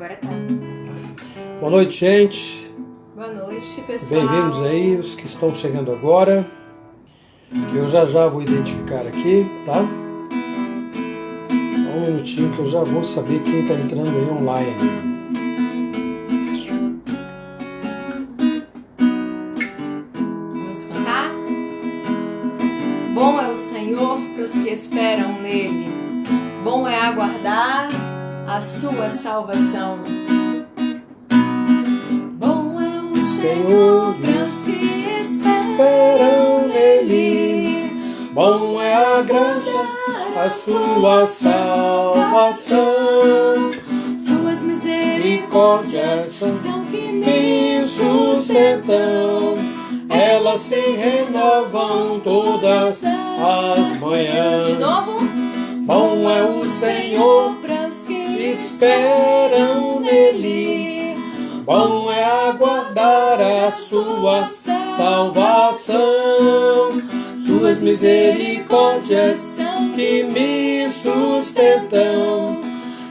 Agora tá. Boa noite, gente. Boa noite, pessoal. Bem-vindos aí, os que estão chegando agora. Eu já vou identificar aqui, tá? Um minutinho que eu já vou saber quem está entrando aí online. Vamos cantar? Bom é o Senhor para os que esperam nele. Bom é aguardar a sua salvação. Bom é o Senhor para os que esperam nele. Bom é agradar a sua salvação. Suas misericórdias são que Me sustentam, elas se renovam todas as manhãs. De novo. Bom é o Senhor Para os que esperam nele. Bom é aguardar a sua salvação. Suas misericórdias que me sustentam,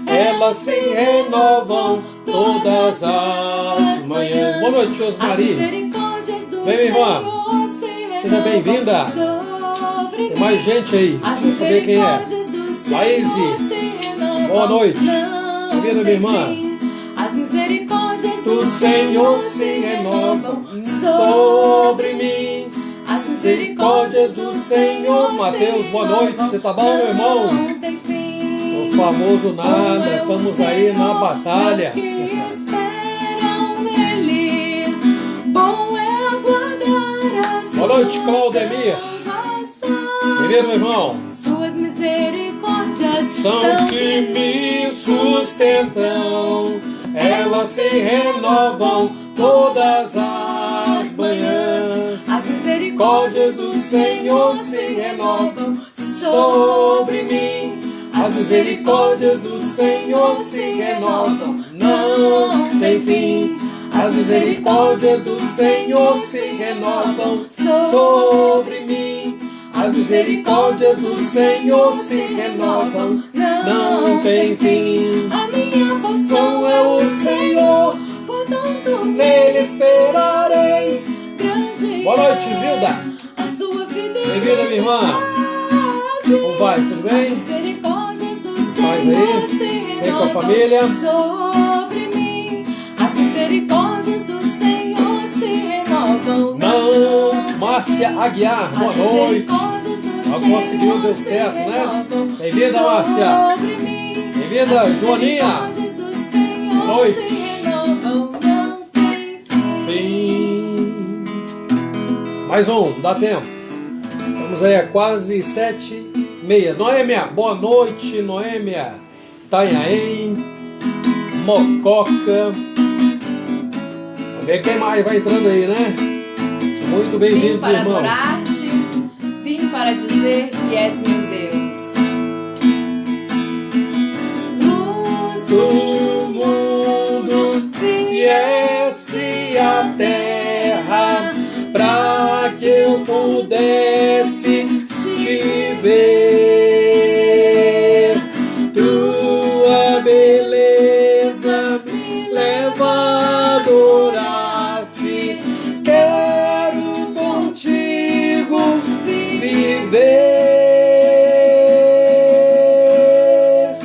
elas se renovam todas as manhãs. Boa noite, Osmari. Vem, minha irmã. Seja bem-vinda. Tem mais gente aí. Deixa eu saber quem é. Laíse. Boa noite. Bem-vinda, minha irmã. As misericórdias Do Senhor se renovam sobre mim. As Misericórdias do Senhor. Mateus, boa noite. Você tá bom, meu irmão? Não tem fim. O famoso nada. Estamos aí na batalha. Boa noite, Claudemir. Bem-vindo, meu irmão. Suas misericórdias São que me sustentam, elas se renovam todas as manhãs. As misericórdias Misericórdias do Senhor se renovam sobre mim. As misericórdias do Senhor se renovam, não tem fim. As misericórdias do Senhor se renovam sobre mim. As misericórdias do Senhor se renovam, não tem fim. A minha porção Bom é o Senhor, portanto nele esperarei. grande Boa noite, Zilda. a sua fidelidade. Bem-vinda, minha irmã. Como vai? Tudo As bem? misericórdias do Paz Senhor aí? se Vem com a renovam família. sobre mim. As misericórdias do Senhor se renovam. Não, Márcia Aguiar, boa As noite. misericórdias do Ah, conseguiu, deu Senhor certo, se né? renovam Bem-vinda, Márcia. sobre mim. Bem-vinda, As Joaninha. misericórdias do Senhor Boa noite. se renovam, não tem fim. Mais um, dá tempo. Estamos aí a quase 7h30. Noêmia, boa noite, Noêmia. Itanhaém, Mococa. Vamos ver quem mais vai entrando aí, né? Muito Vim bem-vindo, para irmão. adorar-te, vim para dizer que és meu Deus. Luz Do mundo vieste à terra para que eu pudesse te ver. Tua beleza me leva a adorar-te. Quero contigo viver.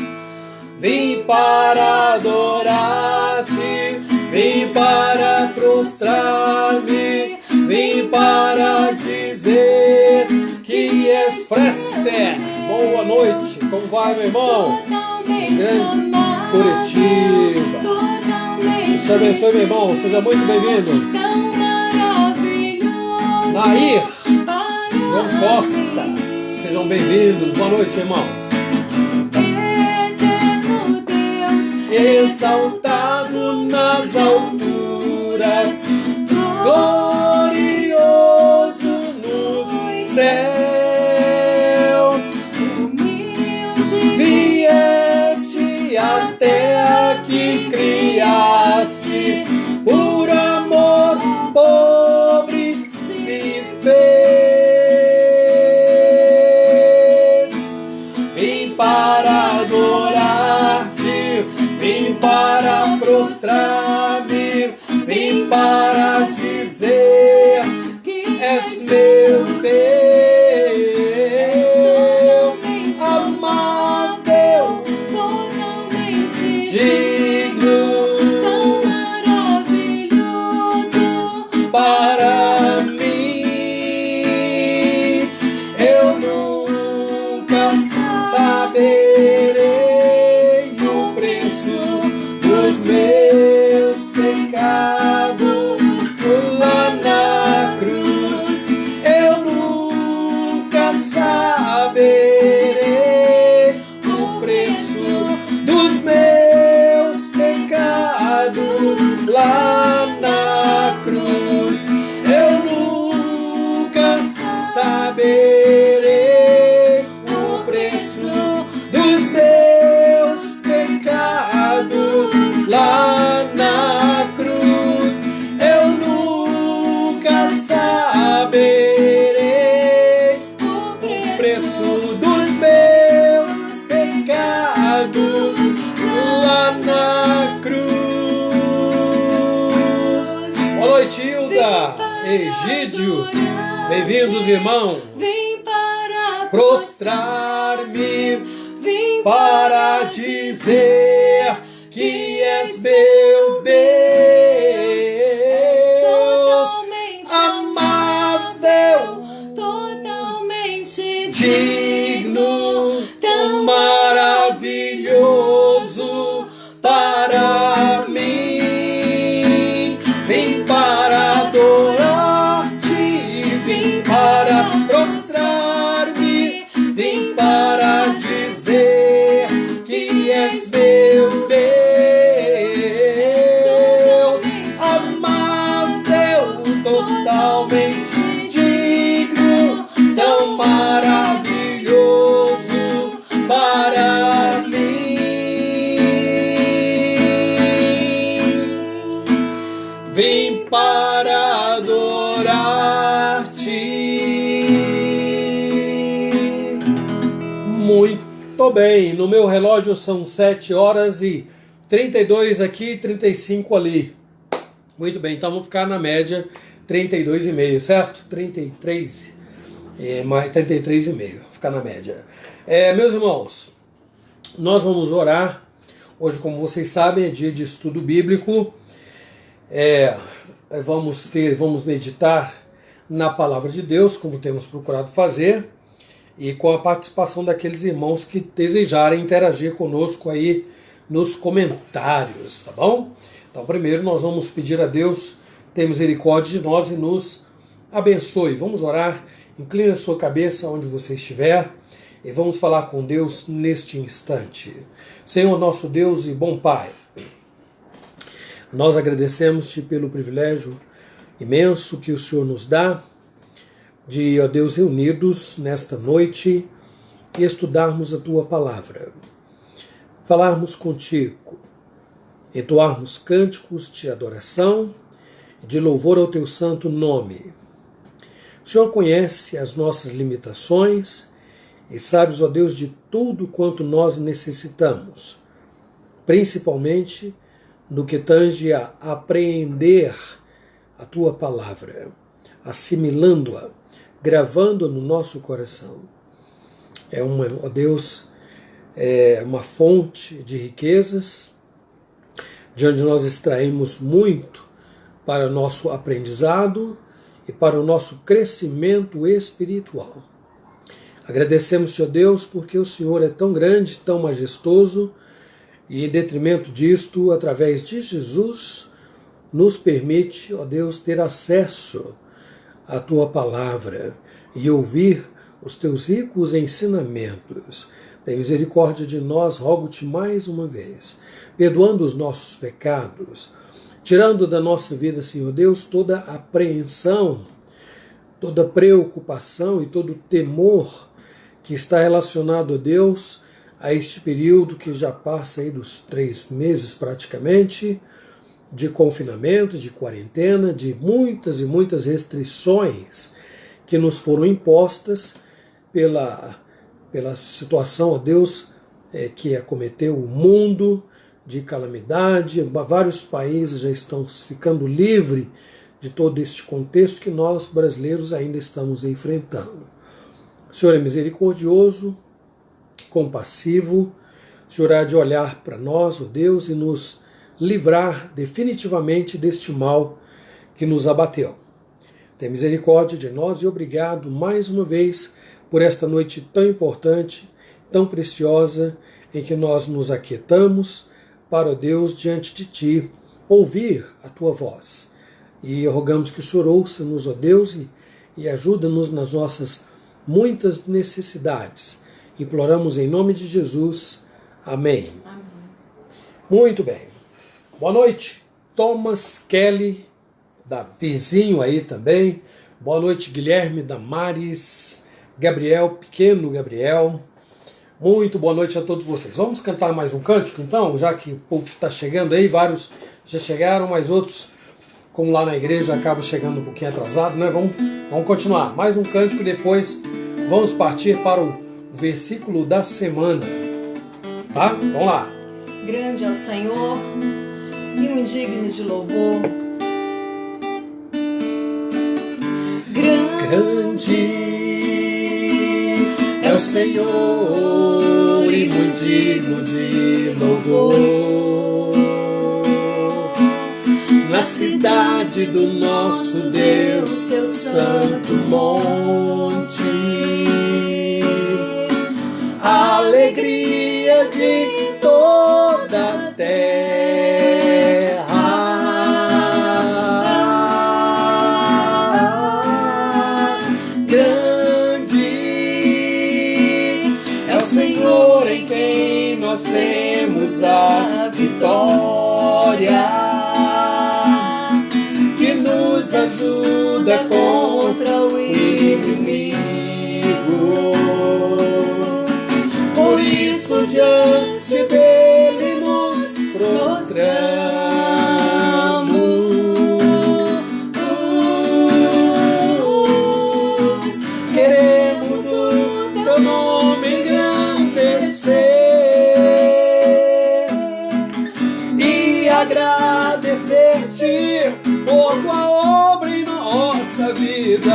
Vim para adorar-te, vim para prostrar-me, vim para dizer que és Frester. Boa noite, como vai, meu irmão? Grande Curitiba. Deus te abençoe, meu irmão, seja muito bem-vindo. Nair, João Costa, sejam bem-vindos. Boa noite, irmãos. Eterno Deus, Exaltado nas alturas, glorioso nos céus, humilde, vieste até aqui, criaste, por amor pobre se fez. Vim para adorar-te, vim para lá na cruz. Boa noite, Hilda, Egídio, bem-vindos, irmãos. Vim para Prostrar-me, vim para dizer que és meu Deus, amável, totalmente digno, tão maravilhoso para mim. Vim para adorar-te, vim para prostrar-me, vim para dizer que és meu Deus, amável, totalmente digno, tão maravilhoso para mim. Vim para adorar-te. Muito bem, no meu relógio são 7 horas e 32 aqui, 35 ali. Muito bem, então vamos ficar na média 32,5, certo? 33, mais 33,5, ficar na média. Meus irmãos, nós vamos orar. Hoje, como vocês sabem, é dia de estudo bíblico. Vamos meditar na palavra de Deus, como temos procurado fazer, e com a participação daqueles irmãos que desejarem interagir conosco aí nos comentários, tá bom? Então, primeiro nós vamos pedir a Deus ter misericórdia de nós e nos abençoe. Vamos orar, incline a sua cabeça onde você estiver e vamos falar com Deus neste instante. Senhor, nosso Deus e bom Pai, nós agradecemos-te pelo privilégio imenso que o Senhor nos dá de, ó Deus, reunidos nesta noite e estudarmos a Tua Palavra, falarmos contigo, entoarmos cânticos de adoração e de louvor ao Teu santo nome. O Senhor conhece as nossas limitações e sabes, ó Deus, de tudo quanto nós necessitamos, principalmente no que tange a apreender a Tua Palavra, assimilando-a, gravando-a no nosso coração. Ó Deus, uma fonte de riquezas, de onde nós extraímos muito para o nosso aprendizado e para o nosso crescimento espiritual. Agradecemos-te, ó Deus, porque o Senhor é tão grande, tão majestoso, e em detrimento disto, através de Jesus, nos permite, ó Deus, ter acesso à Tua Palavra e ouvir os Teus ricos ensinamentos. Tem misericórdia de nós, rogo-te mais uma vez, perdoando os nossos pecados, tirando da nossa vida, Senhor Deus, toda apreensão, toda preocupação e todo temor que está relacionado a Deus, a este período que já passa aí dos 3 meses praticamente, de confinamento, de quarentena, de muitas e muitas restrições que nos foram impostas pela situação, ó Deus, que acometeu o mundo de calamidade. Vários países já estão ficando livres de todo este contexto que nós brasileiros ainda estamos enfrentando. O Senhor é misericordioso, compassivo, o Senhor há de olhar para nós, ó Deus, e nos livrar definitivamente deste mal que nos abateu. Tem misericórdia de nós e obrigado mais uma vez por esta noite tão importante, tão preciosa, em que nós nos aquietamos para, ó Deus, diante de Ti, ouvir a Tua voz. E rogamos que o Senhor ouça-nos, ó Deus, e ajuda-nos nas nossas muitas necessidades. Imploramos em nome de Jesus. Amém. Amém. Muito bem. Boa noite, Thomas Kelly, da vizinho aí também. Boa noite, Guilherme, Damares, Gabriel, pequeno Gabriel. Muito boa noite a todos vocês. Vamos cantar mais um cântico, então, já que o povo está chegando aí, vários já chegaram, mas outros, como lá na igreja, acabam chegando um pouquinho atrasado, né? Vamos continuar. Mais um cântico e depois vamos partir para o versículo da semana. tá? Vamos lá. Grande é o Senhor e muito digno de louvor. Grande é o Senhor e muito digno de louvor. Na cidade do nosso Deus, seu santo monte, a alegria de toda a terra. Grande é o Senhor em quem nós temos a vitória, nos ajuda contra o inimigo. Por isso diante dele nos prostramos. Queremos o teu nome engrandecer e agradecer-te por tua obra em nossa vida.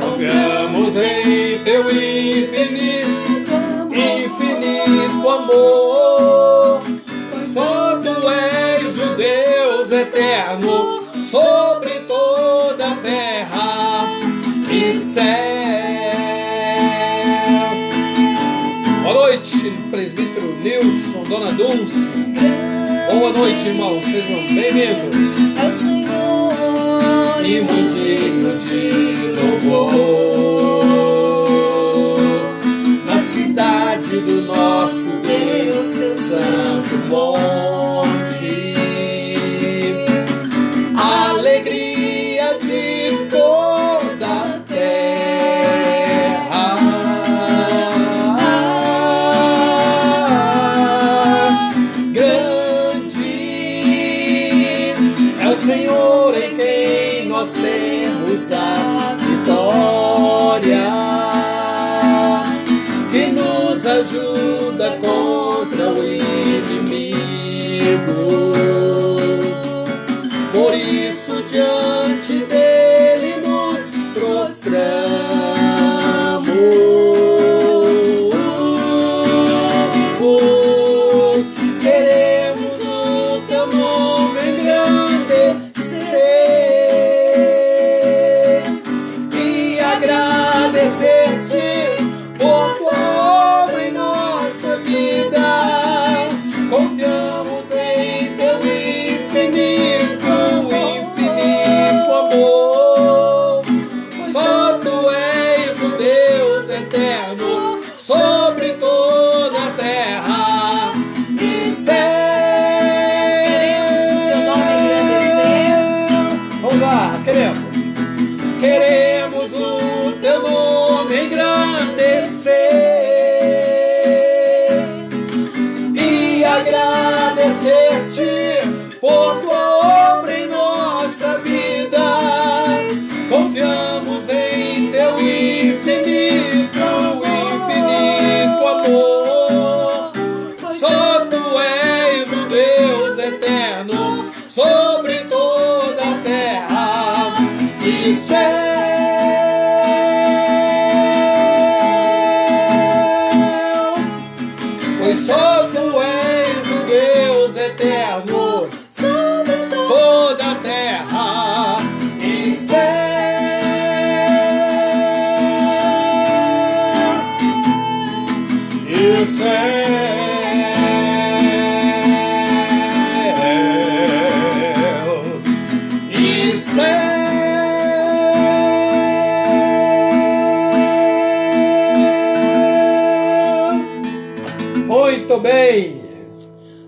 Confiamos em teu infinito amor. Só tu és o Deus eterno sobre toda a terra e céu. Boa noite, presbítero Nilson, dona Dulce. Boa noite, irmãos, sejam bem-vindos. É o Senhor E muito digno de louvor. Na cidade do nosso Deus, seu santo monte, a alegria de toda a terra. Senhor em quem nós temos a vitória, que nos ajuda contra o inimigo. Por isso diante dele nos prostramos. Queremos o teu nome e agradecer-te por tua obra em nossa vida. Confiamos em teu infinito amor. Só tu és o Deus eterno sobre toda a terra e céu. Vamos lá, queremos o teu nome engrandecer e agradecer-te por tua obra em nossa vida. Confiamos em teu infinito amor. Só tu és o Deus eterno sobre toda a terra e céu. Pois só tu és o Deus eterno sobre toda a terra e céu. E céu. E céu. Muito bem.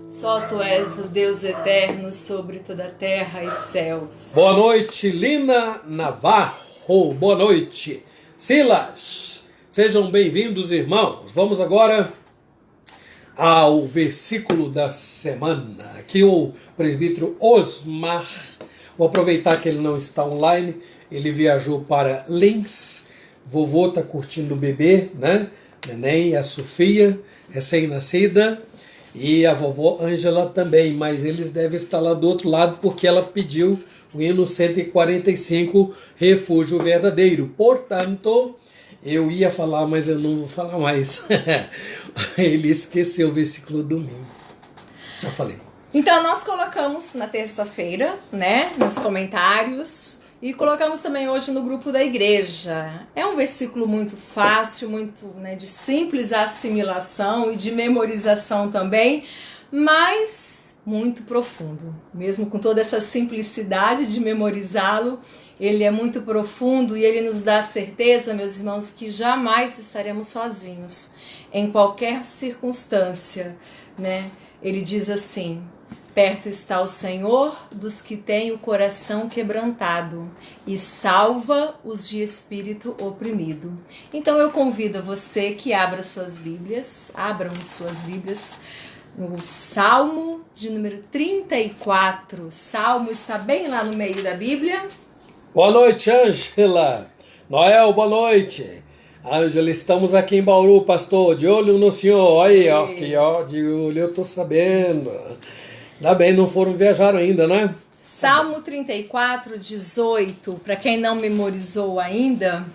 Só tu és o Deus eterno sobre toda a terra e céus. Boa noite, Lina Navarro. Boa noite, Silas. Sejam bem-vindos, irmãos. Vamos agora ao versículo da semana. Aqui o presbítero Osmar. Vou aproveitar que ele não está online. Ele viajou para Linz. Vovô está curtindo o bebê, né? neném, a Sofia, recém-nascida, e a vovó Ângela também, mas eles devem estar lá do outro lado porque ela pediu o hino 145, Refúgio Verdadeiro. Portanto, eu ia falar, mas eu não vou falar mais. Ele esqueceu o versículo do domingo. Já falei. Então, nós colocamos na terça-feira, né, nos comentários, e colocamos também hoje no grupo da igreja. É um versículo muito fácil, muito, né, de simples assimilação e de memorização também, mas muito profundo. Mesmo com toda essa simplicidade de memorizá-lo, ele é muito profundo e ele nos dá a certeza, meus irmãos, que jamais estaremos sozinhos em qualquer circunstância, né? Ele diz assim: perto está o Senhor dos que têm o coração quebrantado e salva os de espírito oprimido. Então eu convido a você que abram suas Bíblias no Salmo de número 34. Salmo está bem lá no meio da Bíblia. Boa noite, Ângela. Noel, boa noite. Ângela, estamos aqui em Bauru, pastor, de olho no senhor. Aí, ó, aqui, ó, de olho, eu tô sabendo. Ainda bem, não foram viajar ainda, né? Salmo 34, 18, para quem não memorizou ainda,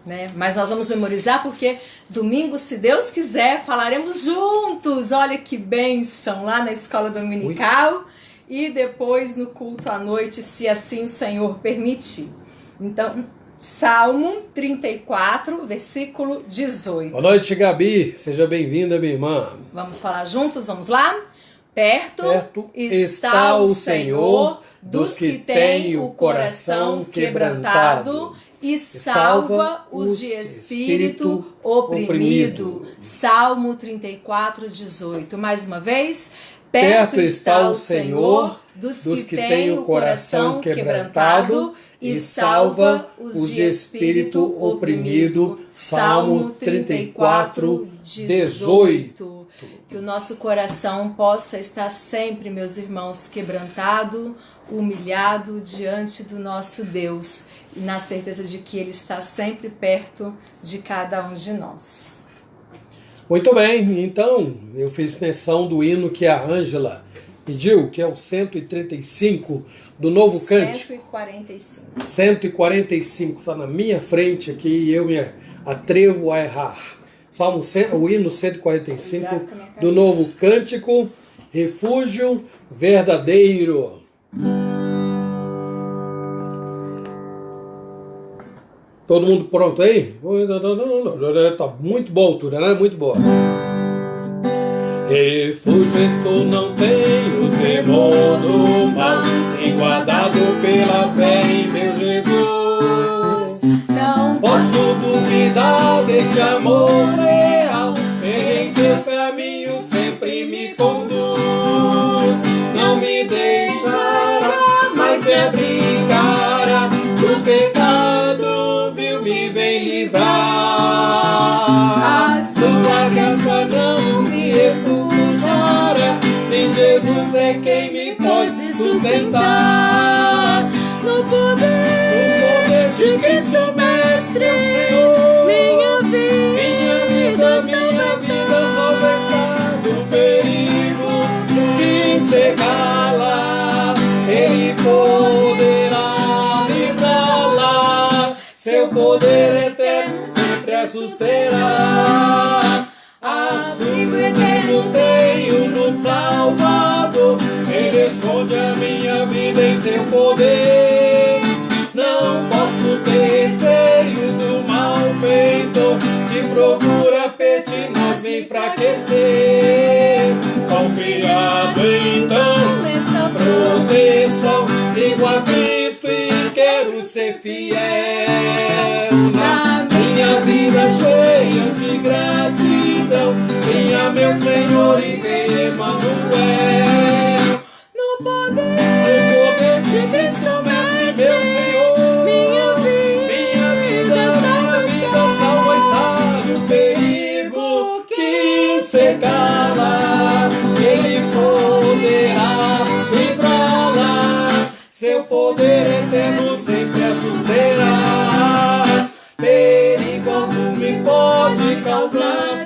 né? Mas nós vamos memorizar porque domingo, se Deus quiser, falaremos juntos. Olha que bênção, lá na escola dominical. E depois no culto à noite, se assim o Senhor permitir. Então, Salmo 34, versículo 18. Boa noite, Gabi. Seja bem-vinda, minha irmã. Vamos falar juntos? Vamos lá? Perto está o Senhor dos que têm o coração quebrantado e salva os de espírito oprimido. Salmo 34, 18. Mais uma vez. Perto está o Senhor dos que têm o coração quebrantado e salva os de espírito oprimido. Salmo 34, 18. Que o nosso coração possa estar sempre, meus irmãos, quebrantado, humilhado diante do nosso Deus, e na certeza de que Ele está sempre perto de cada um de nós. Muito bem, então eu fiz menção do hino que a Ângela pediu, que é o 135 do Novo Cântico. 145. 145, está na minha frente aqui e eu me atrevo a errar. O hino 145 do Novo Cântico, Refúgio Verdadeiro. Todo mundo pronto aí? Tá muito boa a altura, né? Muito boa. Refúgio estou, não tenho temor do mal, guardado pela fé em meu Jesus. Não posso duvidar desse amor leal, em seus caminhos sempre me conduz. Não me deixará, mas me abrigará do pecado, viu, me vem livrar. A sua graça não me recusará, se Jesus é quem me pode sustentar. No poder de Cristo Mestre, minha vida salva está do perigo que cegá-la. Ele poderá livrá-la, seu poder eterno sempre a susterá. Amigo eterno tenho no Salvador, Ele esconde a minha vida em seu poder. Não posso ter receio do mal feito que procura pertinaz me enfraquecer. Confiado então nessa proteção, sigo a Cristo e quero ser fiel. Na minha vida cheia de gratidão, tenha meu Senhor e Rei Emanuel. No poder de Cristo Mestre, meu Senhor, minha vida salva está do perigo que cegá-la. Ele poderá livrá-la, seu poder eterno sempre a susterá. Perigo algum me pode causar,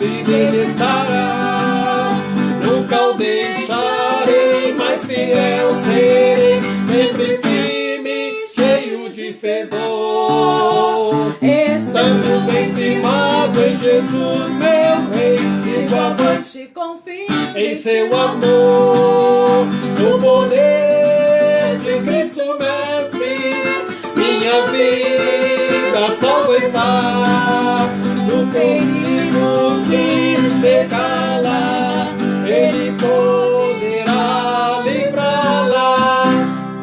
vida Ele estará. Nunca o deixarei, mas fiel serei, sempre firme, cheio de fervor. Estando bem firmado em Jesus, meu Rei, sigo avante, confio em seu amor. No poder de Cristo Mestre, minha vida salva está. No perigo que se cala, Ele poderá livrá-la.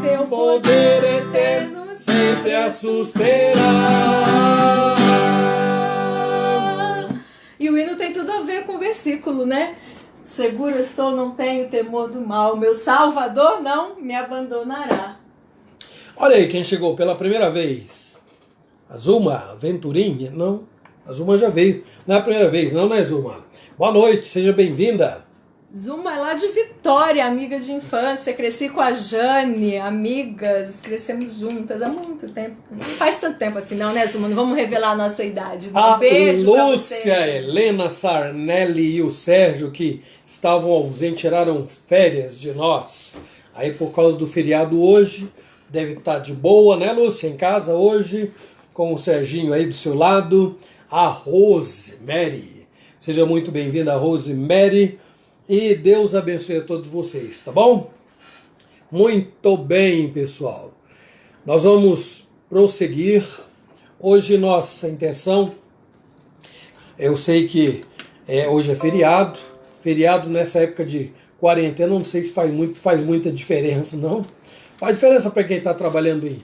Seu poder eterno sempre a susterá. E o hino tem tudo a ver com o versículo, né? Seguro estou, não tenho temor do mal. Meu Salvador não me abandonará. Olha aí quem chegou pela primeira vez. A Zuma Venturinha? Não, a Zuma já veio. Não é a primeira vez, não, né, Zuma? Boa noite, seja bem-vinda. Zuma é lá de Vitória, amiga de infância. Cresci com a Jane, amigas, crescemos juntas há muito tempo. Não faz tanto tempo assim não, né, Zuma? Não vamos revelar a nossa idade. A beijo Lúcia, a Helena Sarnelli e o Sérgio, que estavam ausentes, tiraram férias de nós. Aí por causa do feriado hoje, deve estar de boa, né, Lúcia? Em casa hoje, com o Serginho aí do seu lado. A Rosemary. Seja muito bem-vinda, Rosemary. E Deus abençoe a todos vocês, tá bom? Muito bem, pessoal. Nós vamos prosseguir. Hoje nossa intenção, eu sei que hoje é feriado. Feriado nessa época de quarentena, não sei se faz muita diferença, não. Faz diferença para quem está trabalhando em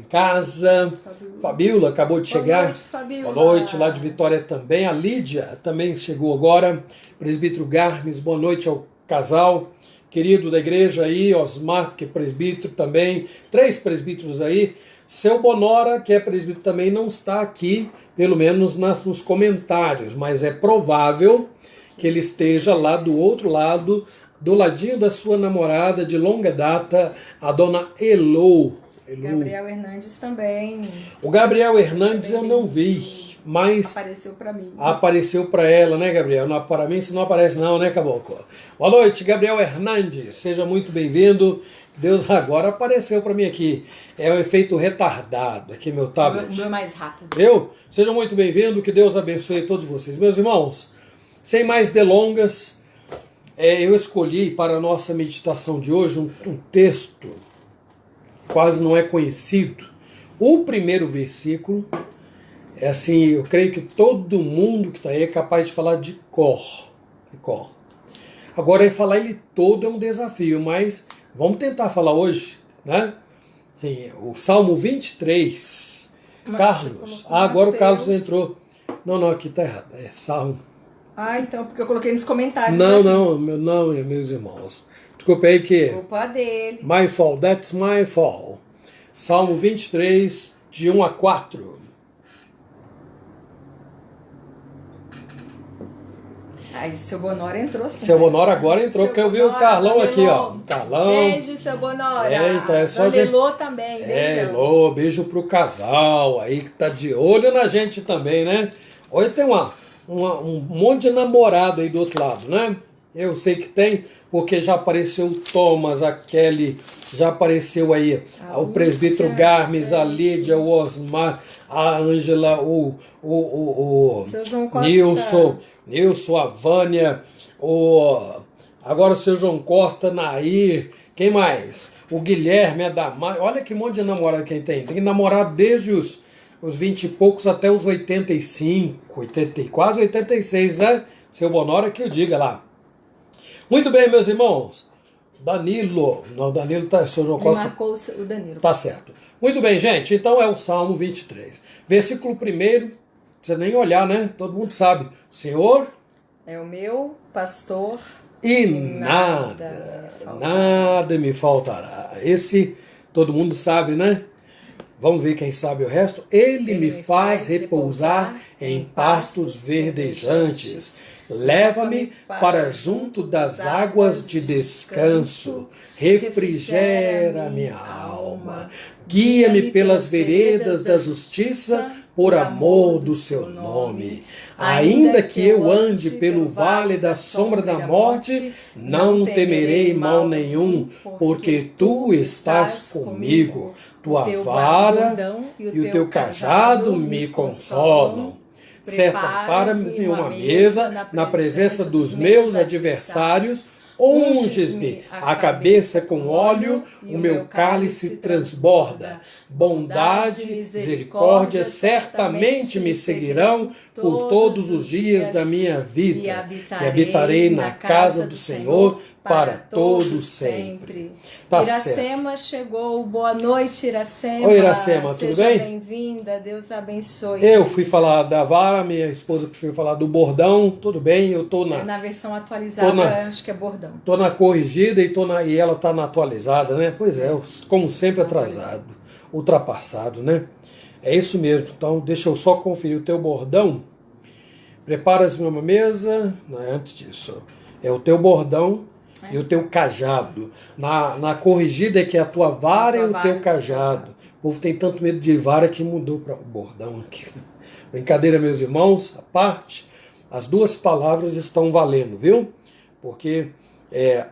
casa. Fabiola acabou de chegar. Boa noite, Fabiola. Boa noite, lá de Vitória também. A Lídia também chegou agora. Presbítero Garmes, boa noite ao casal querido da igreja aí. Osmar, que é presbítero também. 3 presbíteros aí. Seu Bonora, que é presbítero também, não está aqui, pelo menos nos comentários, mas é provável que ele esteja lá do outro lado, do ladinho da sua namorada de longa data, a dona Elô. Gabriel Hernandes também. O Gabriel Hernandes eu não vi, mas apareceu para mim. Apareceu para ela, né, Gabriel? Não, para mim isso não aparece não, né, Caboclo? Boa noite, Gabriel Hernandes. Seja muito bem-vindo. Deus agora apareceu para mim aqui. É um efeito retardado aqui meu tablet. O meu é mais rápido. Seja muito bem-vindo. Que Deus abençoe todos vocês. Meus irmãos, sem mais delongas, eu escolhi para a nossa meditação de hoje um texto quase não é conhecido. O primeiro versículo é assim, eu creio que todo mundo que está aí é capaz de falar de cor. Agora, falar ele todo é um desafio, mas vamos tentar falar hoje, né? Sim, o Salmo 23. Carlos. Agora o Carlos entrou. Não, aqui está errado. É Salmo. Então, porque eu coloquei nos comentários. Não, meus irmãos. Desculpa aí que... Culpa dele. My fault, that's my fault. Salmo 23, de 1 a 4. Seu Bonora entrou sim. Seu Bonora agora entrou, porque eu vi o Carlão aqui, ó. Carlão. Beijo, seu Bonora. Então é só gente... Elô também, beijão. Elô, beijo pro casal aí que tá de olho na gente também, né? Hoje tem um monte de namorado aí do outro lado, né? Eu sei que tem, porque já apareceu o Thomas, a Kelly, já apareceu aí o presbítero Garmes, a Lídia, o Osmar, a Ângela, o seu João Costa. Nilson, a Vânia, agora o seu João Costa, Nair, quem mais? O Guilherme, a Damar. Olha que monte de namorado quem tem. Tem namorado desde os 20 e poucos até os 85, quase 86, né? Seu Bonora que eu diga lá. Muito bem, meus irmãos. Danilo tá, seu João Costa. Ele marcou o Danilo. Tá certo. Muito bem, gente. Então é o Salmo 23. Versículo 1, não precisa nem olhar, né? Todo mundo sabe. O Senhor é o meu pastor e nada me faltará. Esse todo mundo sabe, né? Vamos ver quem sabe o resto. Ele me faz repousar em pastos verdejantes. Leva-me para junto das águas de descanso, refrigera minha alma. Guia-me pelas veredas da justiça, por amor do seu nome. Ainda que eu ande pelo vale da sombra da morte, não temerei mal nenhum, porque tu estás comigo. Tua vara e o teu cajado me consolam. Prepara-me uma mesa na presença dos meus adversários. Unges-me a cabeça com óleo, o meu cálice transborda. Bondade e misericórdia certamente me seguirão por todos os dias da minha vida, e habitarei na casa do Senhor para todo sempre. Tá Iracema certo. Chegou. Boa noite, Iracema. Oi, Iracema, tudo bem? Seja bem-vinda, Deus abençoe. Eu fui falar da vara, minha esposa preferiu falar do bordão, tudo bem, eu tô na versão atualizada, acho que é bordão. Tô na corrigida e ela tá na atualizada, né? Pois é, como sempre atrasado, ultrapassado, né? É isso mesmo, então deixa eu só conferir o teu bordão. Prepara-se uma mesa, não é antes disso, é o teu bordão e o teu cajado. Na corrigida é que é a tua vara e o teu cajado. O povo tem tanto medo de vara que mudou para o bordão aqui. Brincadeira, meus irmãos, à parte, as duas palavras estão valendo, viu? Porque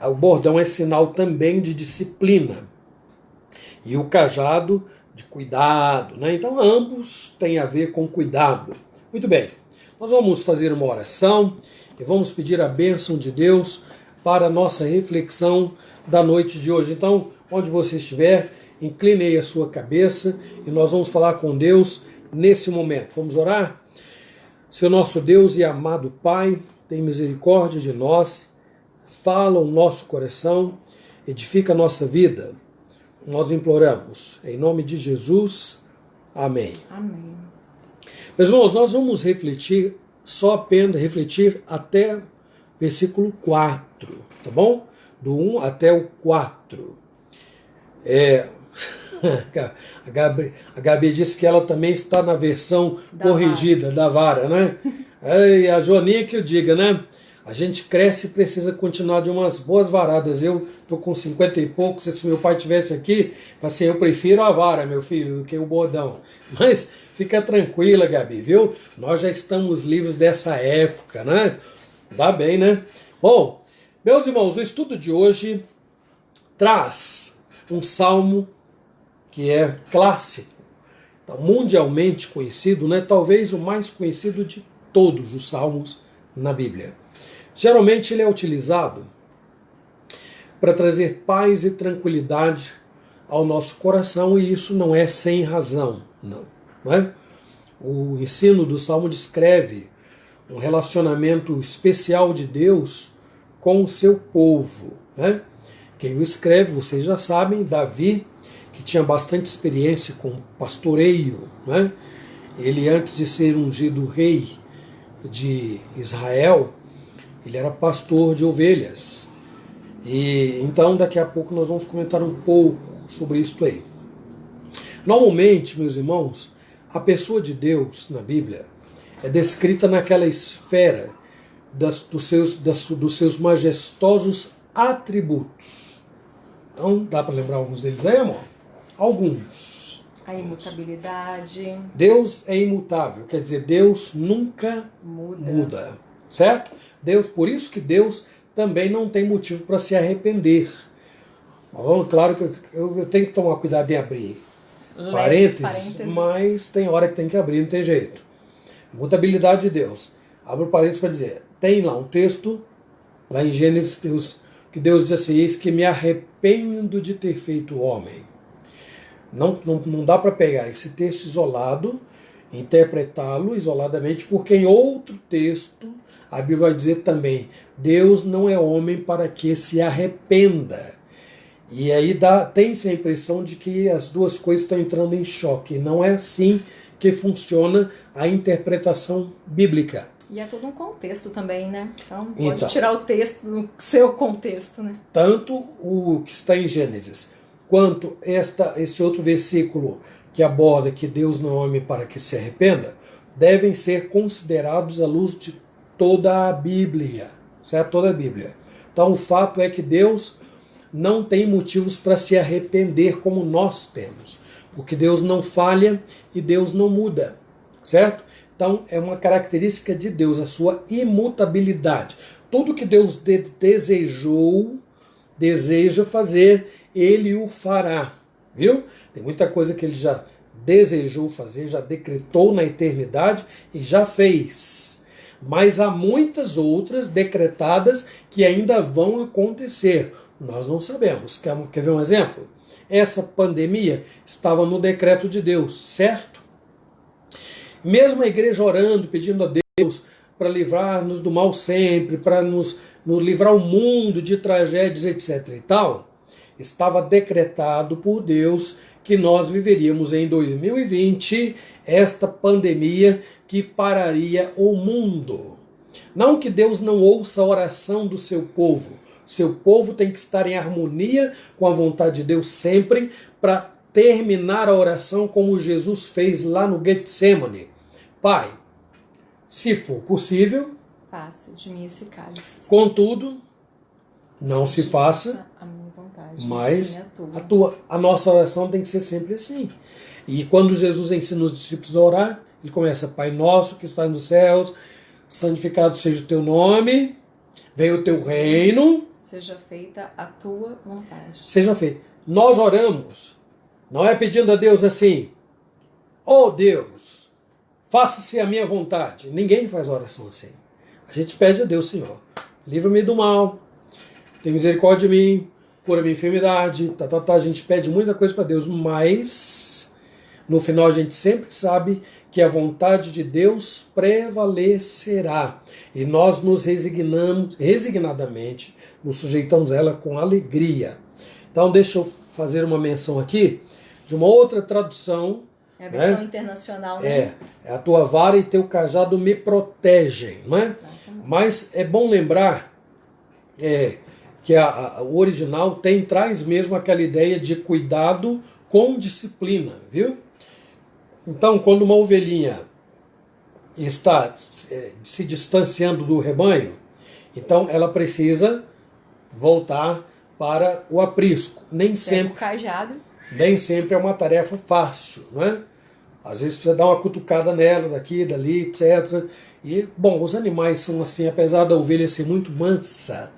o bordão é sinal também de disciplina. E o cajado de cuidado, né? Então ambos têm a ver com cuidado. Muito bem, nós vamos fazer uma oração e vamos pedir a bênção de Deus para a nossa reflexão da noite de hoje. Então, onde você estiver, incline aí a sua cabeça e nós vamos falar com Deus nesse momento. Vamos orar? Seu nosso Deus e amado Pai, tem misericórdia de nós, fala o nosso coração, edifica a nossa vida. Nós imploramos, em nome de Jesus. Amém. Amém. Meus irmãos, nós vamos refletir, só apenas refletir até versículo 4, tá bom? Do 1 até o 4. A Gabi disse que ela também está na versão corrigida da vara, né? A Joaninha que eu diga, né? A gente cresce e precisa continuar de umas boas varadas. Eu tô com 50 e poucos, se meu pai estivesse aqui, assim, eu prefiro a vara, meu filho, do que o bordão. Mas fica tranquila, Gabi, viu? Nós já estamos livres dessa época, né? Dá bem, né? Bom, meus irmãos, o estudo de hoje traz um salmo que é clássico, mundialmente conhecido, né? Talvez o mais conhecido de todos os salmos na Bíblia. Geralmente ele é utilizado para trazer paz e tranquilidade ao nosso coração, e isso não é sem razão, não é? O ensino do salmo descreve um relacionamento especial de Deus com o seu povo, né? Quem o escreve, vocês já sabem, Davi, que tinha bastante experiência com pastoreio, né? Ele, antes de ser ungido rei de Israel, ele era pastor de ovelhas. E então daqui a pouco nós vamos comentar um pouco sobre isso aí. Normalmente, meus irmãos, a pessoa de Deus na Bíblia é descrita naquela esfera dos seus majestosos atributos. Então, dá para lembrar alguns deles aí, amor? Alguns. A imutabilidade. Deus é imutável, quer dizer, Deus nunca muda. Certo? Deus, por isso que Deus também não tem motivo para se arrepender. Bom, claro que eu tenho que tomar cuidado em abrir parênteses, mas tem hora que tem que abrir, não tem jeito. Mutabilidade de Deus. Abro parênteses para dizer, tem lá um texto, lá em Gênesis, que Deus diz assim, eis que me arrependo de ter feito o homem. Não dá para pegar esse texto isolado, interpretá-lo isoladamente, porque em outro texto a Bíblia vai dizer também, Deus não é homem para que se arrependa. E aí tem-se a impressão de que as duas coisas estão entrando em choque. Não é assim que funciona a interpretação bíblica. E é todo um contexto também, né? Então pode tirar o texto do seu contexto, né? Tanto o que está em Gênesis, quanto este outro versículo que aborda que Deus não é homem para que se arrependa, devem ser considerados à luz de toda a Bíblia. Certo? Toda a Bíblia. Então o fato é que Deus não tem motivos para se arrepender como nós temos. Porque Deus não falha e Deus não muda. Certo? Então é uma característica de Deus, a sua imutabilidade. Tudo que Deus deseja fazer, Ele o fará. Viu? Tem muita coisa que Ele já desejou fazer, já decretou na eternidade e já fez. Mas há muitas outras decretadas que ainda vão acontecer. Nós não sabemos. Quer ver um exemplo? Essa pandemia estava no decreto de Deus, certo? Mesmo a igreja orando, pedindo a Deus para livrar-nos do mal sempre, para nos livrar o mundo de tragédias, etc. e tal, estava decretado por Deus que nós viveríamos em 2020 esta pandemia que pararia o mundo. Não que Deus não ouça a oração do seu povo. Seu povo tem que estar em harmonia com a vontade de Deus sempre para terminar a oração como Jesus fez lá no Getsemane. Pai, se for possível, passe de mim esse cálice. Contudo, não se faça a minha vontade, mas sim a nossa oração tem que ser sempre assim. E quando Jesus ensina os discípulos a orar, ele começa: Pai nosso que está nos céus, santificado seja o teu nome, venha o teu reino, seja feita a tua vontade. Seja feita. Nós oramos, não é pedindo a Deus assim: oh Deus, faça-se a minha vontade. Ninguém faz oração assim. A gente pede a Deus: Senhor, livra-me do mal, tem misericórdia de mim, cura minha enfermidade, A gente pede muita coisa para Deus, mas no final a gente sempre sabe que a vontade de Deus prevalecerá. E nós nos resignamos, resignadamente, nos sujeitamos a ela com alegria. Então deixa eu fazer uma menção aqui de uma outra tradução. É a versão internacional, né? É a tua vara e teu cajado me protegem, não é? Exatamente. Mas é bom lembrar que o original traz mesmo aquela ideia de cuidado com disciplina, viu? Então, quando uma ovelhinha está se distanciando do rebanho, então ela precisa voltar para o aprisco. Nem sempre é uma tarefa fácil, não é? Às vezes precisa dar uma cutucada nela, daqui, dali, etc. E, bom, os animais são assim, apesar da ovelha ser muito mansa,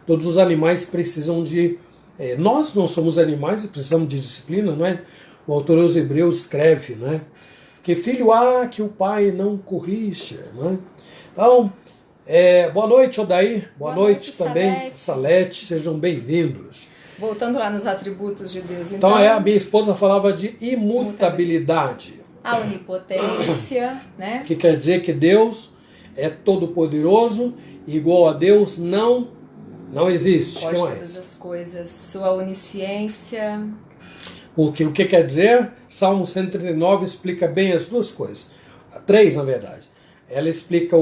todos os animais precisam de... nós não somos animais e precisamos de disciplina, não é? O autor aos Hebreus escreve, não é? Que filho há que o pai não corrija, não é? Então, boa noite, Odair. Boa noite também, Salete. Sejam bem-vindos. Voltando lá nos atributos de Deus. Então, a minha esposa falava de imutabilidade. A onipotência, né? Que quer dizer que Deus é todo-poderoso, igual a Deus não existe. Pode todas as coisas. Sua onisciência. Porque o que quer dizer? Salmo 139 explica bem as duas coisas. 3, na verdade. Ela explica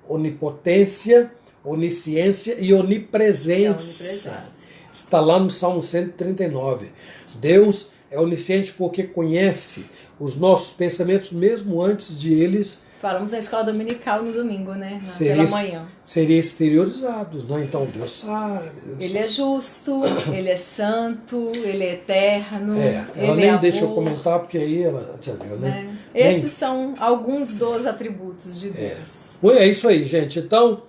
onipotência, onisciência e onipresença. Está lá no Salmo 139. Deus é onisciente porque conhece os nossos pensamentos mesmo antes de eles... Falamos na escola dominical no domingo, né? Pela manhã. Seria exteriorizados, né? Então Deus sabe. Ele é justo, Ele é santo, Ele é eterno. Ela nem deixa eu comentar, porque aí ela já viu, né? Esses são alguns dos atributos de Deus. É isso aí, gente. Então,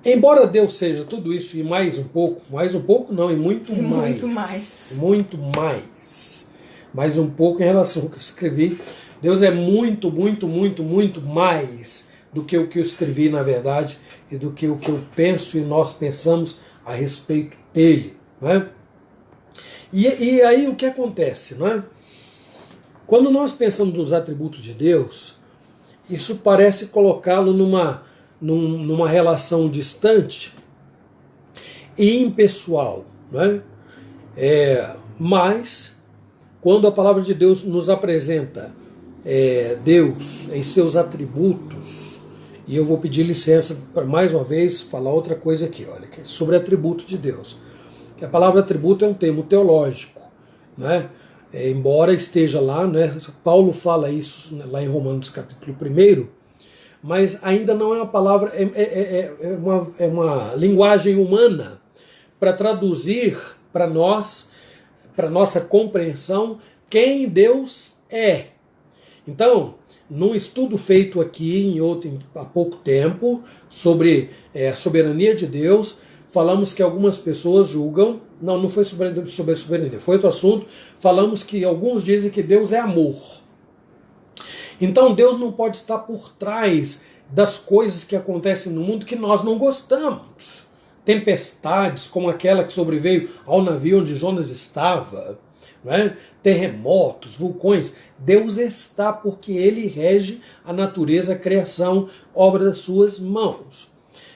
embora Deus seja tudo isso e mais um pouco não, e muito mais. Muito mais. Mais um pouco em relação ao que eu escrevi. Deus é muito, muito, muito, muito mais do que o que eu escrevi, na verdade, e do que o que eu penso e nós pensamos a respeito dele. Não é? E aí o que acontece? Não é? Quando nós pensamos nos atributos de Deus, isso parece colocá-lo numa relação distante e impessoal. Não é? Mas, quando a palavra de Deus nos apresenta Deus em seus atributos, e eu vou pedir licença para mais uma vez falar outra coisa aqui, olha, que é sobre atributo de Deus. Que a palavra atributo é um termo teológico, né? Embora esteja lá, né? Paulo fala isso lá em Romanos capítulo 1, mas ainda não é uma palavra, é uma linguagem humana para traduzir para nós, para nossa compreensão, quem Deus é. Então, num estudo feito aqui há pouco tempo sobre a soberania de Deus, falamos que algumas pessoas julgam, não foi sobre a soberania, foi outro assunto, falamos que alguns dizem que Deus é amor. Então Deus não pode estar por trás das coisas que acontecem no mundo que nós não gostamos. Tempestades como aquela que sobreveio ao navio onde Jonas estava, né? Terremotos, vulcões. Deus está porque Ele rege a natureza, a criação, obra das suas mãos.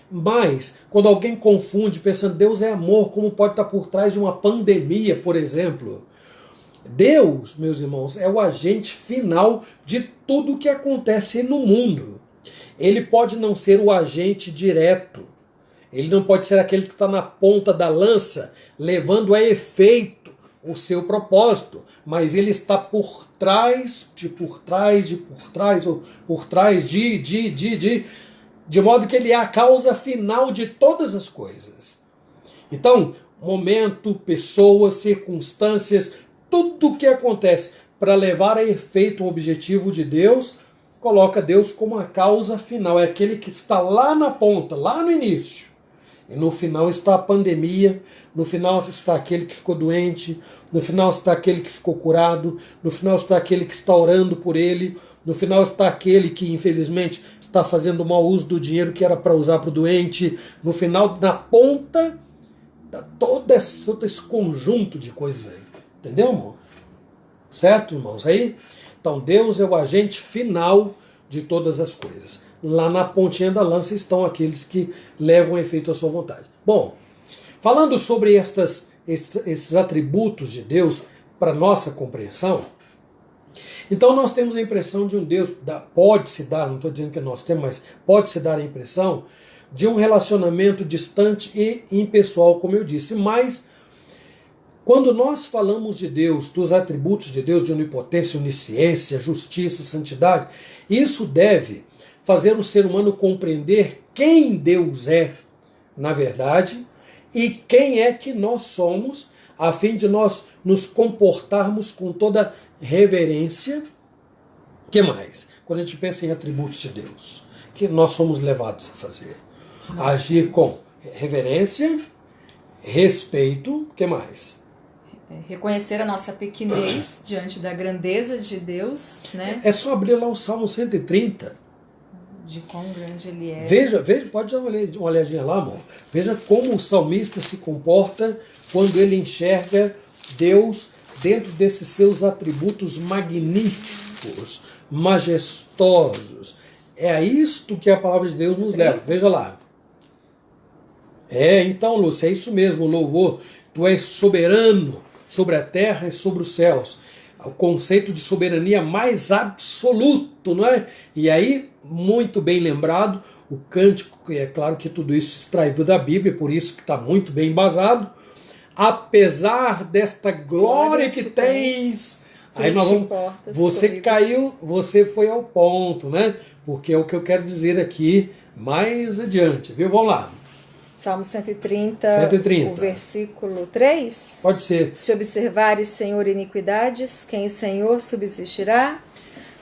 Mas, quando alguém confunde, pensando Deus é amor, como pode estar por trás de uma pandemia, por exemplo? Deus, meus irmãos, é o agente final de tudo o que acontece no mundo. Ele pode não ser o agente direto. Ele não pode ser aquele que está na ponta da lança, levando a efeito o seu propósito. Mas ele está por trás, de modo que ele é a causa final de todas as coisas. Então, momento, pessoas, circunstâncias, tudo o que acontece para levar a efeito o objetivo de Deus, coloca Deus como a causa final. É aquele que está lá na ponta, lá no início. E no final está a pandemia, no final está aquele que ficou doente, no final está aquele que ficou curado, no final está aquele que está orando por ele, no final está aquele que, infelizmente, está fazendo mau uso do dinheiro que era para usar para o doente. No final, na ponta, todo esse conjunto de coisas aí. Entendeu, irmão? Certo, irmãos? Aí, então, Deus é o agente final de todas as coisas. Lá na pontinha da lança estão aqueles que levam a efeito à sua vontade. Bom, falando sobre esses atributos de Deus para nossa compreensão, então nós temos a impressão de um Deus, pode-se dar, não estou dizendo que nós temos, mas pode-se dar a impressão de um relacionamento distante e impessoal, como eu disse. Mas, quando nós falamos de Deus, dos atributos de Deus, de onipotência, onisciência, justiça, santidade, isso deve fazer o ser humano compreender quem Deus é, na verdade, e quem é que nós somos, a fim de nós nos comportarmos com toda reverência. O que mais? Quando a gente pensa em atributos de Deus, que nós somos levados a fazer? Agir com reverência, respeito, o que mais? Reconhecer a nossa pequenez diante da grandeza de Deus, né? É só abrir lá o Salmo 130. De quão grande ele é. Veja, pode dar uma olhadinha lá, amor. Veja como o salmista se comporta quando ele enxerga Deus dentro desses seus atributos magníficos, majestosos. É a isto que a palavra de Deus nos leva. Veja lá. Então, Lúcia, é isso mesmo, louvor. Tu és soberano sobre a terra e sobre os céus. O conceito de soberania mais absoluto, não é? E aí, muito bem lembrado, o cântico, é claro que tudo isso é extraído da Bíblia, por isso que está muito bem embasado. Apesar desta glória que tens, aí nós vamos, você caiu, você foi ao ponto, né? Porque é o que eu quero dizer aqui mais adiante, viu? Vamos lá. Salmo 130, o versículo 3. Pode ser. Se observares, Senhor, iniquidades, quem, Senhor, subsistirá?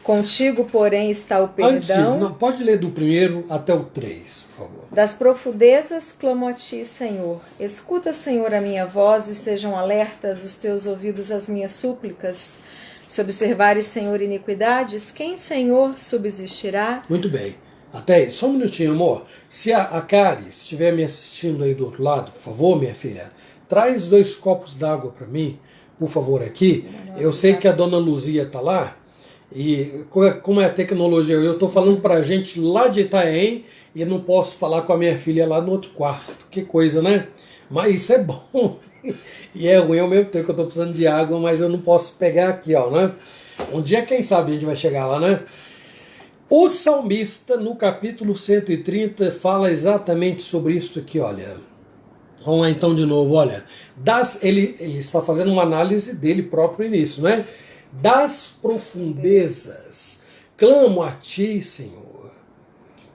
Contigo, porém, está o perdão. Não, pode ler do primeiro até o 3, por favor. Das profundezas clamo a ti, Senhor. Escuta, Senhor, a minha voz, estejam alertas os teus ouvidos às minhas súplicas. Se observares, Senhor, iniquidades, quem, Senhor, subsistirá? Muito bem. Até aí, só um minutinho, amor. Se a Kari estiver me assistindo aí do outro lado, por favor, minha filha, traz 2 copos d'água para mim, por favor, aqui. Eu sei que a dona Luzia está lá, e como é a tecnologia, eu estou falando para a gente lá de Itaém, e não posso falar com a minha filha lá no outro quarto. Que coisa, né? Mas isso é bom. E é ruim ao mesmo tempo que eu estou precisando de água, mas eu não posso pegar aqui, ó, né? Um dia, quem sabe, a gente vai chegar lá, né? O salmista, no capítulo 130, fala exatamente sobre isso aqui, olha. Vamos lá então de novo, olha. Ele está fazendo uma análise dele próprio início, né? Das profundezas, clamo a ti, Senhor.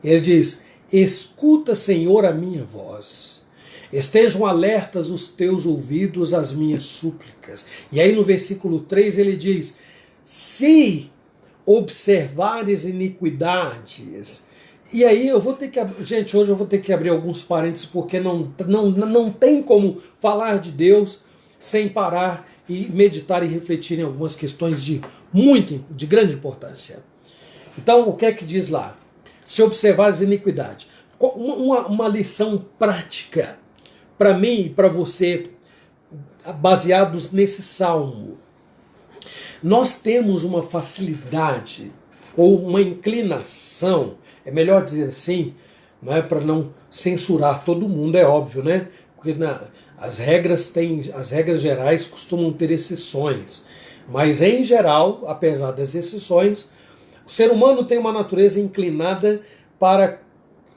Ele diz: escuta, Senhor, a minha voz. Estejam alertas os teus ouvidos às minhas súplicas. E aí no versículo 3 ele diz: se observares iniquidades. E aí eu vou ter que... Gente, hoje eu vou ter que abrir alguns parênteses, porque não tem como falar de Deus sem parar e meditar e refletir em algumas questões de grande importância. Então, o que é que diz lá? Se observares iniquidade. Uma lição prática para mim e para você, baseados nesse salmo. Nós temos uma facilidade ou uma inclinação, é melhor dizer assim, não é para não censurar todo mundo, é óbvio, né? Porque as regras gerais costumam ter exceções, mas em geral, apesar das exceções, o ser humano tem uma natureza inclinada para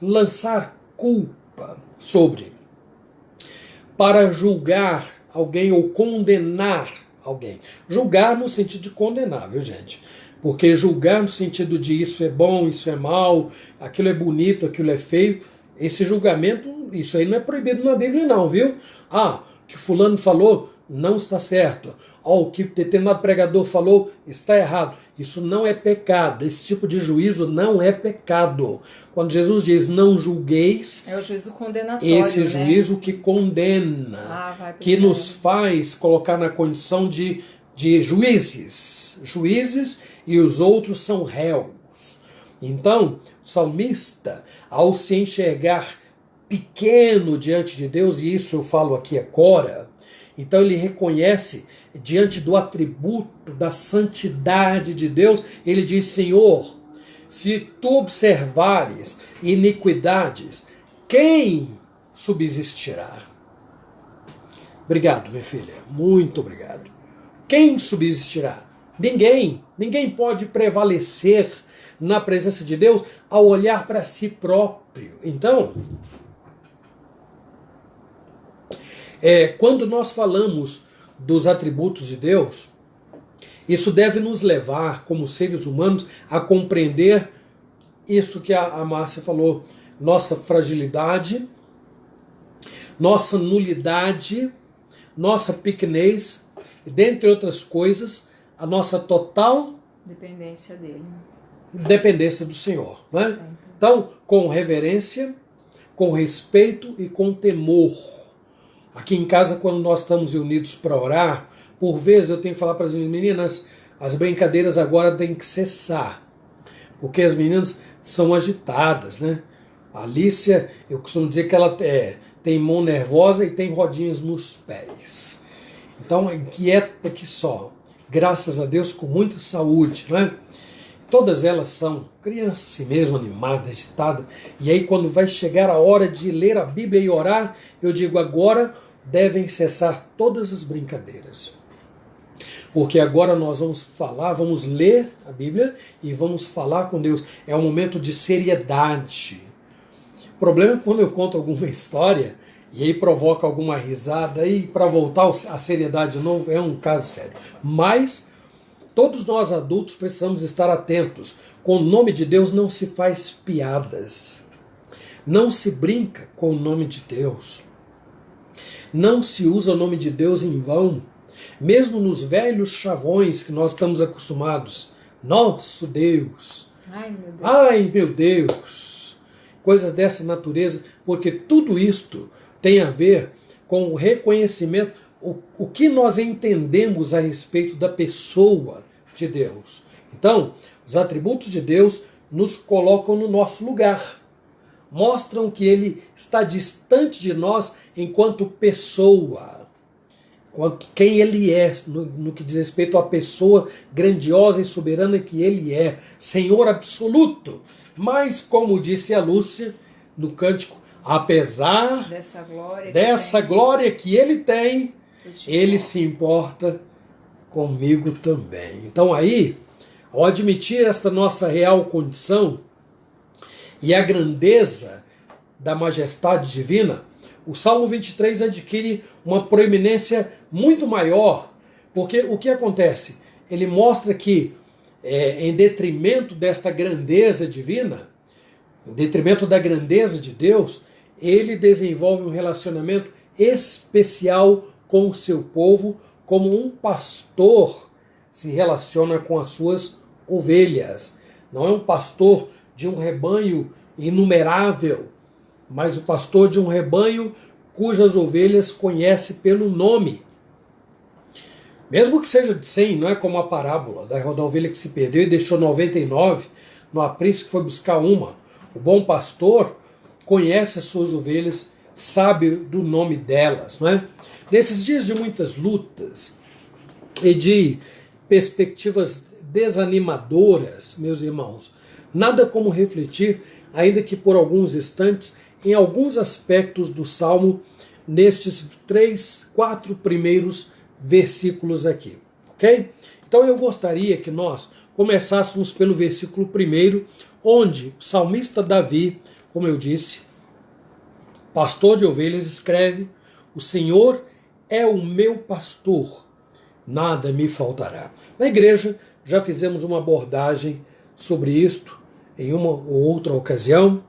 lançar culpa para julgar alguém ou condenar alguém. Julgar no sentido de condenar, viu, gente? Porque julgar no sentido de isso é bom, isso é mal, aquilo é bonito, aquilo é feio, esse julgamento, isso aí não é proibido na Bíblia não, viu? Ah, o que fulano falou não está certo. O que determinado pregador falou está errado. Isso não é pecado. Esse tipo de juízo não é pecado. Quando Jesus diz não julgueis, é o juízo condenatório, esse juízo que condena, que nos faz colocar na condição de juízes, e os outros são réus. Então, o salmista, ao se enxergar pequeno diante de Deus, e isso eu falo aqui agora, então ele reconhece diante do atributo da santidade de Deus, ele diz: Senhor, se tu observares iniquidades, quem subsistirá? Obrigado, minha filha, muito obrigado. Quem subsistirá? Ninguém. Ninguém pode prevalecer na presença de Deus ao olhar para si próprio. Então, quando nós falamos dos atributos de Deus, isso deve nos levar, como seres humanos, a compreender isso que a Márcia falou, nossa fragilidade, nossa nulidade, nossa pequenez, e dentre outras coisas, a nossa total dependência dele. Dependência do Senhor. Né? Então, com reverência, com respeito e com temor. Aqui em casa, quando nós estamos unidos para orar, por vezes eu tenho que falar para as meninas, as brincadeiras agora têm que cessar, porque as meninas são agitadas, né? A Alicia, eu costumo dizer que ela tem mão nervosa e tem rodinhas nos pés. Então, inquieta que só, graças a Deus, com muita saúde, né? Todas elas são crianças assim mesmo, animadas, agitadas. E aí quando vai chegar a hora de ler a Bíblia e orar, eu digo: agora devem cessar todas as brincadeiras. Porque agora nós vamos ler a Bíblia e vamos falar com Deus. É um momento de seriedade. O problema é quando eu conto alguma história e aí provoca alguma risada, e para voltar à seriedade de novo é um caso sério. Mas todos nós adultos precisamos estar atentos. Com o nome de Deus não se faz piadas. Não se brinca com o nome de Deus. Não se usa o nome de Deus em vão. Mesmo nos velhos chavões que nós estamos acostumados. Nosso Deus. Ai, meu Deus. Ai, meu Deus. Coisas dessa natureza, porque tudo isto tem a ver com o reconhecimento, o que nós entendemos a respeito da pessoa de Deus. Então, os atributos de Deus nos colocam no nosso lugar. Mostram que Ele está distante de nós enquanto pessoa. Quem Ele é, no que diz respeito à pessoa grandiosa e soberana que Ele é. Senhor absoluto. Mas, como disse a Lúcia no cântico, apesar dessa glória que Ele tem, Ele se importa comigo também. Então aí, ao admitir esta nossa real condição e a grandeza da majestade divina, o Salmo 23 adquire uma proeminência muito maior, porque o que acontece? Ele mostra que, em detrimento desta grandeza divina, Em detrimento da grandeza de Deus, ele desenvolve um relacionamento especial com o seu povo, como um pastor se relaciona com as suas ovelhas. Não é um pastor de um rebanho inumerável, mas o pastor de um rebanho cujas ovelhas conhece pelo nome. Mesmo que seja de 100, não é como a parábola da ovelha que se perdeu e deixou 99 no aprisco que foi buscar uma. O bom pastor conhece as suas ovelhas, sabe do nome delas. Não é? Nesses dias de muitas lutas e de perspectivas desanimadoras, meus irmãos, nada como refletir, ainda que por alguns instantes, em alguns aspectos do Salmo, nestes 4 primeiros versículos aqui, ok? Então eu gostaria que nós começássemos pelo versículo 1, onde o salmista Davi, como eu disse, pastor de ovelhas, escreve: o Senhor é o meu pastor, nada me faltará. Na igreja já fizemos uma abordagem sobre isto em uma ou outra ocasião,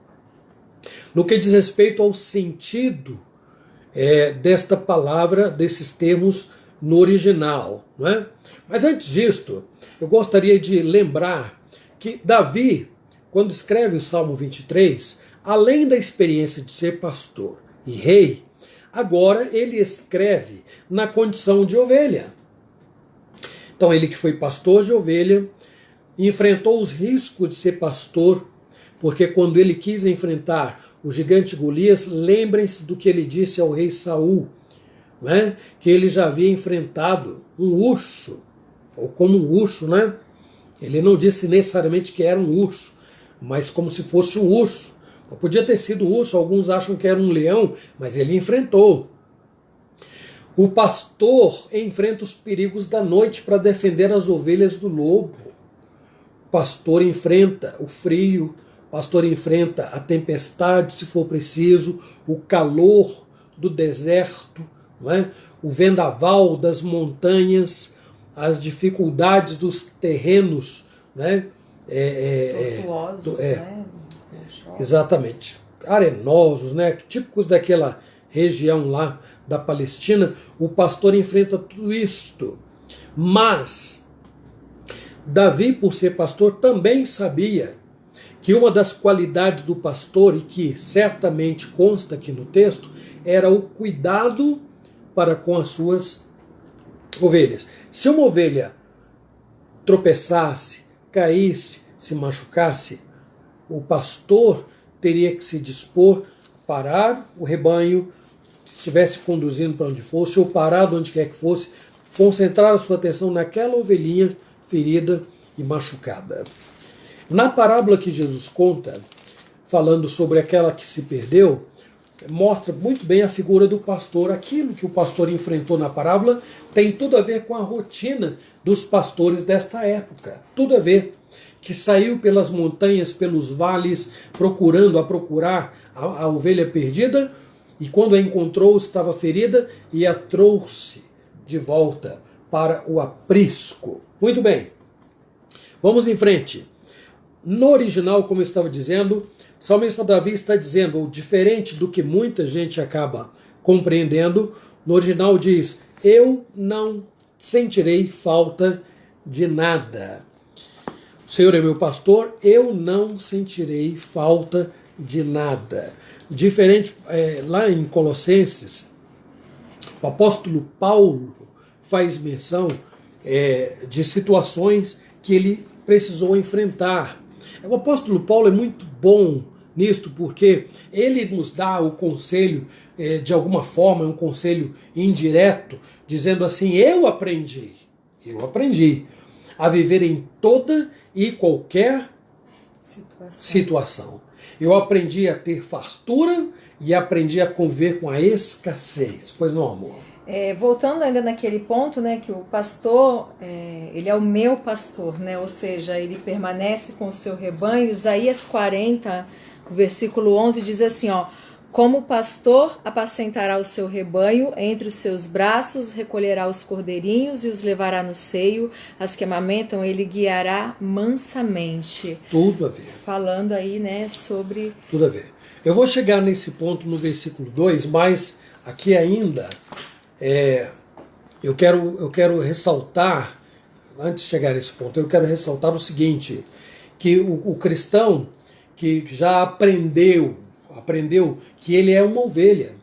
no que diz respeito ao sentido desta palavra, desses termos no original. Não é? Mas antes disto, eu gostaria de lembrar que Davi, quando escreve o Salmo 23, além da experiência de ser pastor e rei, agora ele escreve na condição de ovelha. Então ele que foi pastor de ovelha, enfrentou os riscos de ser pastor, porque quando ele quis enfrentar o gigante Golias, lembrem-se do que ele disse ao rei Saul, né? Que ele já havia enfrentado um urso, ou como um urso, né? Ele não disse necessariamente que era um urso, mas como se fosse um urso. Podia ter sido um urso, alguns acham que era um leão, mas ele enfrentou. O pastor enfrenta os perigos da noite para defender as ovelhas do lobo. O pastor enfrenta o frio, o pastor enfrenta a tempestade, se for preciso, o calor do deserto, não é? O vendaval das montanhas, as dificuldades dos terrenos, né? Tortuosos, né? Exatamente. Arenosos, né? Típicos daquela região lá da Palestina. O pastor enfrenta tudo isto. Mas Davi, por ser pastor, também sabia que uma das qualidades do pastor, e que certamente consta aqui no texto, era o cuidado para com as suas ovelhas. Se uma ovelha tropeçasse, caísse, se machucasse, o pastor teria que se dispor, parar o rebanho, se estivesse conduzindo para onde fosse, ou parar de onde quer que fosse, concentrar a sua atenção naquela ovelhinha ferida e machucada. Na parábola que Jesus conta, falando sobre aquela que se perdeu, mostra muito bem a figura do pastor. Aquilo que o pastor enfrentou na parábola tem tudo a ver com a rotina dos pastores desta época. Tudo a ver. Que saiu pelas montanhas, pelos vales, procurar a ovelha perdida, e quando a encontrou estava ferida e a trouxe de volta para o aprisco. Muito bem, vamos em frente. No original, como eu estava dizendo, o salmista Davi está dizendo, ou diferente do que muita gente acaba compreendendo, no original diz: eu não sentirei falta de nada. O Senhor é meu pastor, eu não sentirei falta de nada. Diferente, lá em Colossenses, o apóstolo Paulo faz menção de situações que ele precisou enfrentar. O apóstolo Paulo é muito bom nisto, porque ele nos dá o conselho, de alguma forma, um conselho indireto, dizendo assim: eu aprendi a viver em toda e qualquer situação. Eu aprendi a ter fartura e aprendi a conviver com a escassez. Pois não, amor? Voltando ainda naquele ponto, né, que o pastor, ele é o meu pastor, né, ou seja, ele permanece com o seu rebanho. Isaías 40, o versículo 11 diz assim, ó: Como pastor, apacentará o seu rebanho, entre os seus braços recolherá os cordeirinhos e os levará no seio, as que amamentam ele guiará mansamente. Tudo a ver. Falando aí, né, sobre... Tudo a ver. Eu vou chegar nesse ponto no versículo 2, mas aqui ainda eu quero ressaltar, antes de chegar nesse ponto, eu quero ressaltar o seguinte, que o cristão que já aprendeu que ele é uma ovelha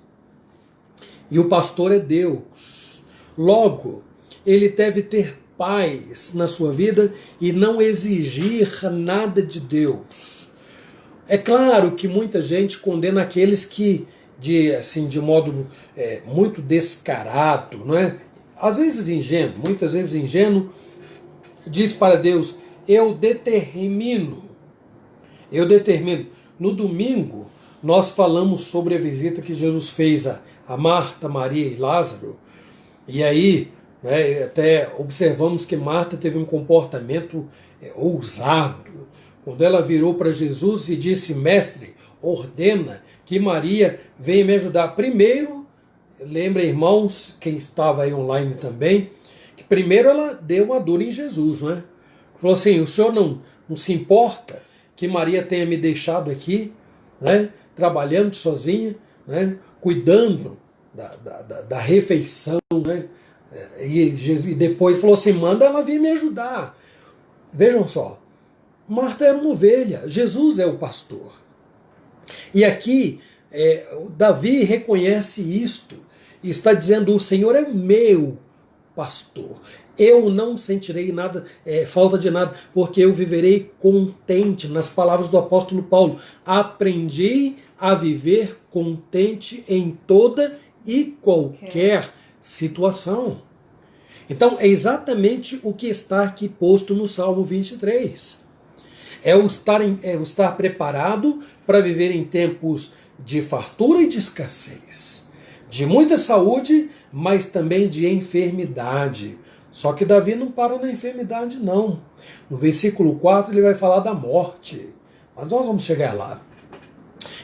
e o pastor é Deus. Logo, ele deve ter paz na sua vida e não exigir nada de Deus. É claro que muita gente condena aqueles que, de modo muito descarado, não é? Às vezes ingênuo, muitas vezes ingênuo, diz para Deus, eu determino. No domingo, nós falamos sobre a visita que Jesus fez a Marta, Maria e Lázaro. E aí, né, até observamos que Marta teve um comportamento ousado. Quando ela virou para Jesus e disse, mestre, ordena que Maria venha me ajudar. Primeiro, lembra, irmãos, quem estava aí online também, que primeiro ela deu uma dura em Jesus, né? Falou assim, o senhor não se importa que Maria tenha me deixado aqui, né? Trabalhando sozinha, né? Cuidando da refeição, né? E depois falou assim, manda ela vir me ajudar. Vejam só, Marta era uma ovelha, Jesus é o pastor. E aqui, Davi reconhece isto, e está dizendo, o Senhor é meu pastor. Eu não sentirei nada, falta de nada, porque eu viverei contente. Nas palavras do apóstolo Paulo, aprendi a viver contente em toda e qualquer situação. Então, é exatamente o que está aqui posto no Salmo 23. É o estar preparado para viver em tempos de fartura e de escassez, de muita saúde, mas também de enfermidade. Só que Davi não para na enfermidade, não. No versículo 4 ele vai falar da morte, mas nós vamos chegar lá.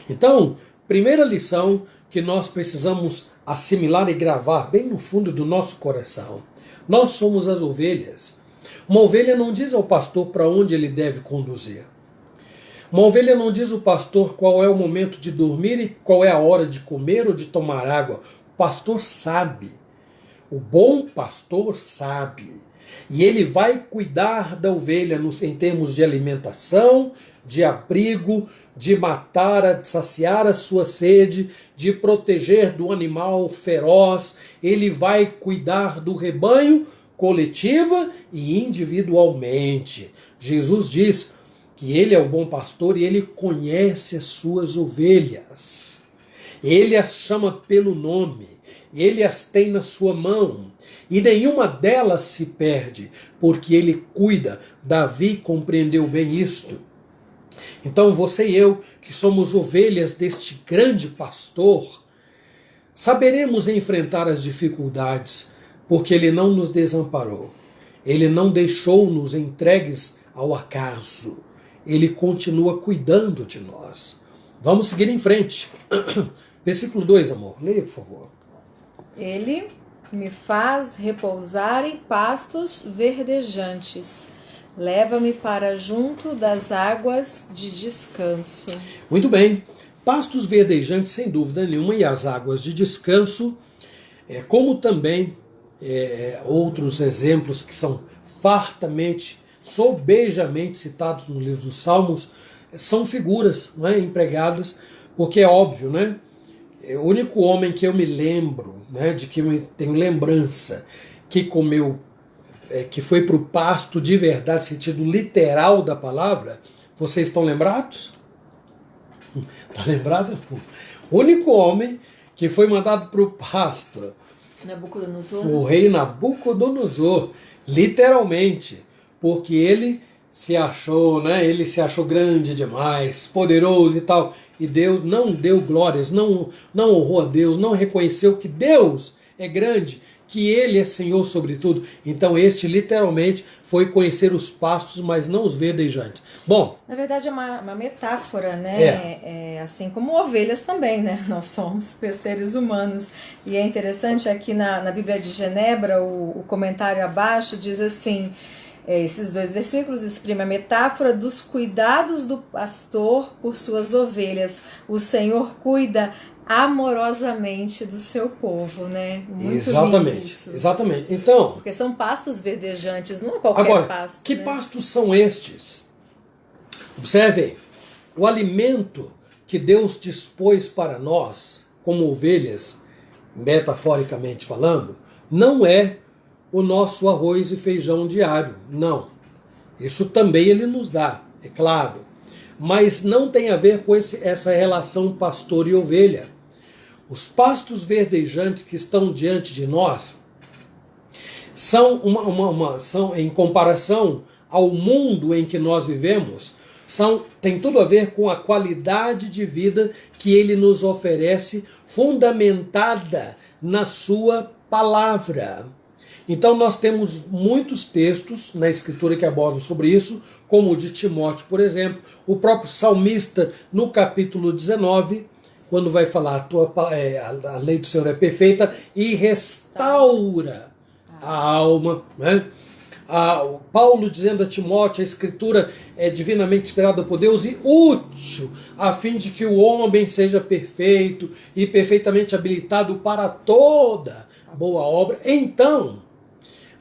Então, primeira lição que nós precisamos assimilar e gravar bem no fundo do nosso coração. Nós somos as ovelhas. Uma ovelha não diz ao pastor para onde ele deve conduzir. Uma ovelha não diz ao pastor qual é o momento de dormir e qual é a hora de comer ou de tomar água. O pastor sabe. O bom pastor sabe. E ele vai cuidar da ovelha em termos de alimentação, de abrigo, de matar, de saciar a sua sede, de proteger do animal feroz. Ele vai cuidar do rebanho coletiva e individualmente. Jesus diz que ele é o bom pastor e ele conhece as suas ovelhas. Ele as chama pelo nome, ele as tem na sua mão e nenhuma delas se perde, porque ele cuida. Davi compreendeu bem isto. Então você e eu, que somos ovelhas deste grande pastor, saberemos enfrentar as dificuldades, porque ele não nos desamparou. Ele não deixou-nos entregues ao acaso. Ele continua cuidando de nós. Vamos seguir em frente. Versículo 2, amor. Leia, por favor. Ele me faz repousar em pastos verdejantes. Leva-me para junto das águas de descanso. Muito bem. Pastos verdejantes, sem dúvida nenhuma, e as águas de descanso, como também outros exemplos que são fartamente, sobejamente citados no livro dos Salmos, são figuras, não é, empregadas, porque é óbvio, né? O único homem que eu me lembro, né, de que eu tenho lembrança, que comeu, que foi para o pasto de verdade, sentido literal da palavra, vocês estão lembrados? Está lembrado? O único homem que foi mandado para o pasto, Nabucodonosor. O rei Nabucodonosor, literalmente, porque ele se achou, né? Ele se achou grande demais, poderoso e tal, e Deus não deu glórias, não honrou a Deus, não reconheceu que Deus é grande que ele é Senhor sobre tudo. Então este literalmente foi conhecer os pastos, mas não os verdejantes. Bom, na verdade é uma metáfora, né? Assim como ovelhas também, né? Nós somos seres humanos. E é interessante aqui na Bíblia de Genebra, o comentário abaixo diz assim, esses 2 versículos exprimem a metáfora dos cuidados do pastor por suas ovelhas. O Senhor cuida amorosamente do seu povo, né? Muito exatamente, isso. Exatamente. Então, porque são pastos verdejantes, não é qualquer agora, pasto. Que né? pastos são estes? Observem, o alimento que Deus dispôs para nós, como ovelhas, metaforicamente falando, não é o nosso arroz e feijão diário, não. Isso também ele nos dá, é claro. Mas não tem a ver com essa relação pastor e ovelha. Os pastos verdejantes que estão diante de nós são, são em comparação ao mundo em que nós vivemos, tem tudo a ver com a qualidade de vida que ele nos oferece, fundamentada na sua palavra. Então nós temos muitos textos na Escritura que abordam sobre isso, como o de Timóteo, por exemplo, o próprio salmista no capítulo 19, quando vai falar a lei do Senhor é perfeita e restaura a alma, né? Paulo dizendo a Timóteo, a Escritura é divinamente inspirada por Deus e útil, a fim de que o homem seja perfeito e perfeitamente habilitado para toda boa obra. Então,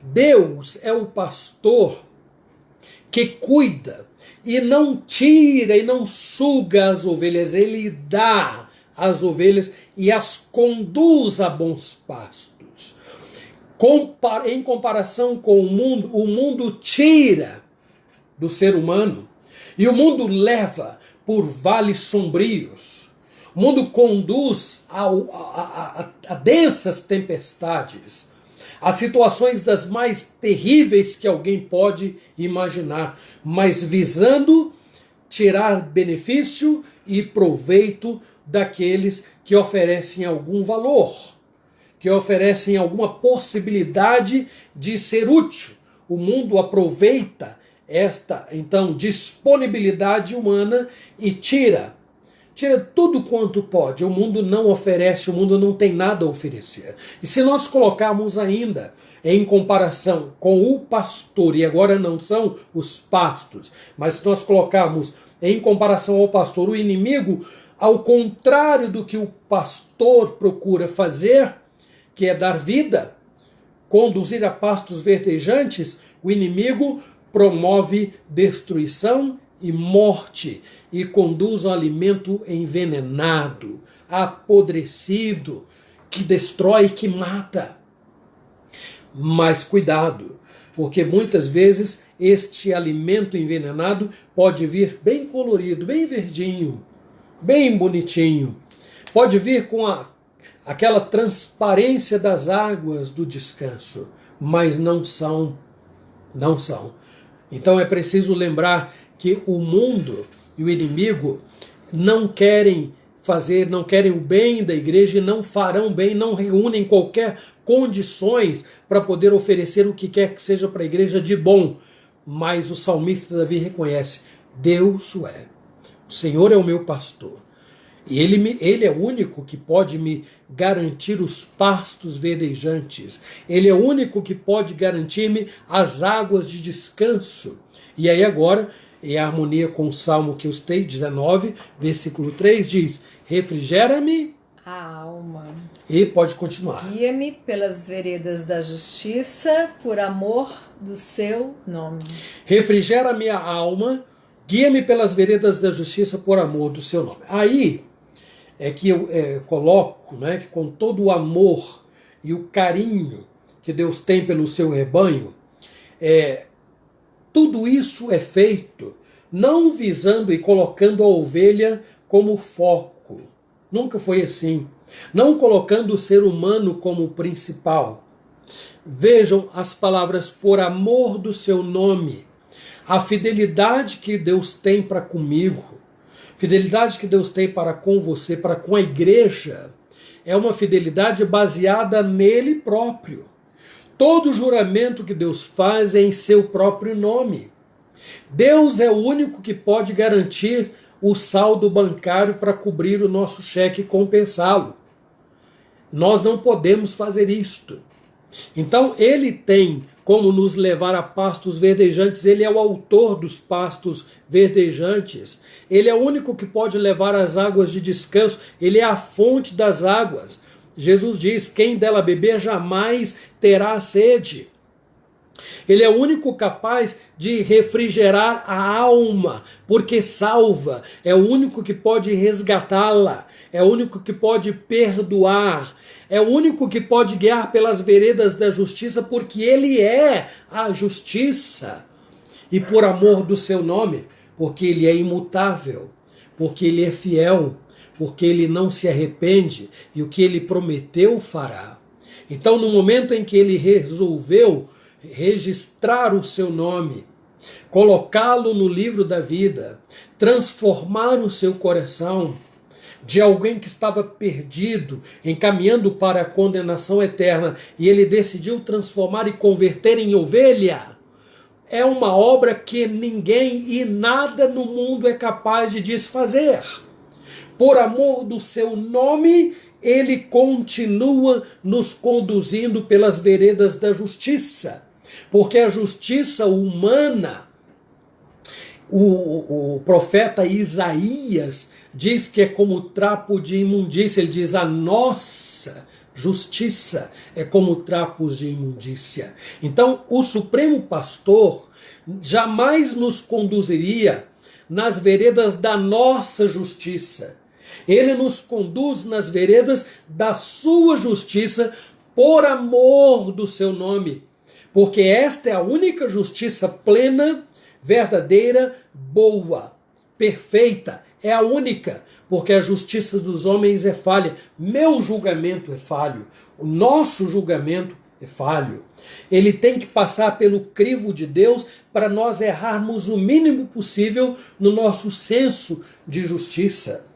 Deus é o pastor que cuida e não tira e não suga as ovelhas, ele dá as ovelhas e as conduz a bons pastos. Em comparação com o mundo tira do ser humano e o mundo leva por vales sombrios. O mundo conduz a densas tempestades, a situações das mais terríveis que alguém pode imaginar, mas visando tirar benefício e proveito daqueles que oferecem algum valor, que oferecem alguma possibilidade de ser útil. O mundo aproveita esta, então, disponibilidade humana e tira tudo quanto pode. O mundo não oferece, o mundo não tem nada a oferecer. E se nós colocarmos ainda em comparação com o pastor, e agora não são os pastos, mas se nós colocarmos em comparação ao pastor, o inimigo, ao contrário do que o pastor procura fazer, que é dar vida, conduzir a pastos verdejantes, o inimigo promove destruição e morte e conduz ao alimento envenenado, apodrecido, que destrói, que mata. Mas cuidado, porque muitas vezes este alimento envenenado pode vir bem colorido, bem verdinho, bem bonitinho. Pode vir com aquela transparência das águas do descanso, mas não são. Então é preciso lembrar que o mundo e o inimigo não querem o bem da igreja e não farão bem, não reúnem qualquer condições para poder oferecer o que quer que seja para a igreja de bom. Mas o salmista Davi reconhece, Deus o é. O Senhor é o meu pastor. E ele é o único que pode me garantir os pastos verdejantes. Ele é o único que pode garantir-me as águas de descanso. E aí agora, em harmonia com o Salmo que eu citei, 19, versículo 3, diz, refrigera-me a alma. E pode continuar. Guia-me pelas veredas da justiça, por amor do seu nome. Refrigera-me a alma, guia-me pelas veredas da justiça, por amor do seu nome. Aí é que eu coloco, né, que com todo o amor e o carinho que Deus tem pelo seu rebanho, tudo isso é feito não visando e colocando a ovelha como foco. Nunca foi assim. Não colocando o ser humano como principal. Vejam as palavras, por amor do seu nome. A fidelidade que Deus tem para comigo, fidelidade que Deus tem para com você, para com a igreja, é uma fidelidade baseada nele próprio. Todo juramento que Deus faz é em seu próprio nome. Deus é o único que pode garantir o saldo bancário para cobrir o nosso cheque e compensá-lo. Nós não podemos fazer isto. Então ele tem como nos levar a pastos verdejantes. Ele é o autor dos pastos verdejantes. Ele é o único que pode levar as águas de descanso. Ele é a fonte das águas. Jesus diz: quem dela beber jamais terá sede. Ele é o único capaz de refrigerar a alma, porque salva. É o único que pode resgatá-la. É o único que pode perdoar. É o único que pode guiar pelas veredas da justiça, porque ele é a justiça. E por amor do seu nome, porque ele é imutável, porque ele é fiel, porque ele não se arrepende e o que ele prometeu fará. Então, no momento em que ele resolveu registrar o seu nome, colocá-lo no livro da vida, transformar o seu coração de alguém que estava perdido, encaminhando para a condenação eterna, e ele decidiu transformar e converter em ovelha, é uma obra que ninguém e nada no mundo é capaz de desfazer. Por amor do seu nome, ele continua nos conduzindo pelas veredas da justiça. Porque a justiça humana, o profeta Isaías diz que é como trapo de imundícia. Ele diz: a nossa justiça é como trapos de imundícia. Então, o Supremo Pastor jamais nos conduziria nas veredas da nossa justiça. Ele nos conduz nas veredas da sua justiça por amor do seu nome. Porque esta é a única justiça plena, verdadeira, boa, perfeita. É a única, porque a justiça dos homens é falha. Meu julgamento é falho. O nosso julgamento é falho. Ele tem que passar pelo crivo de Deus para nós errarmos o mínimo possível no nosso senso de justiça.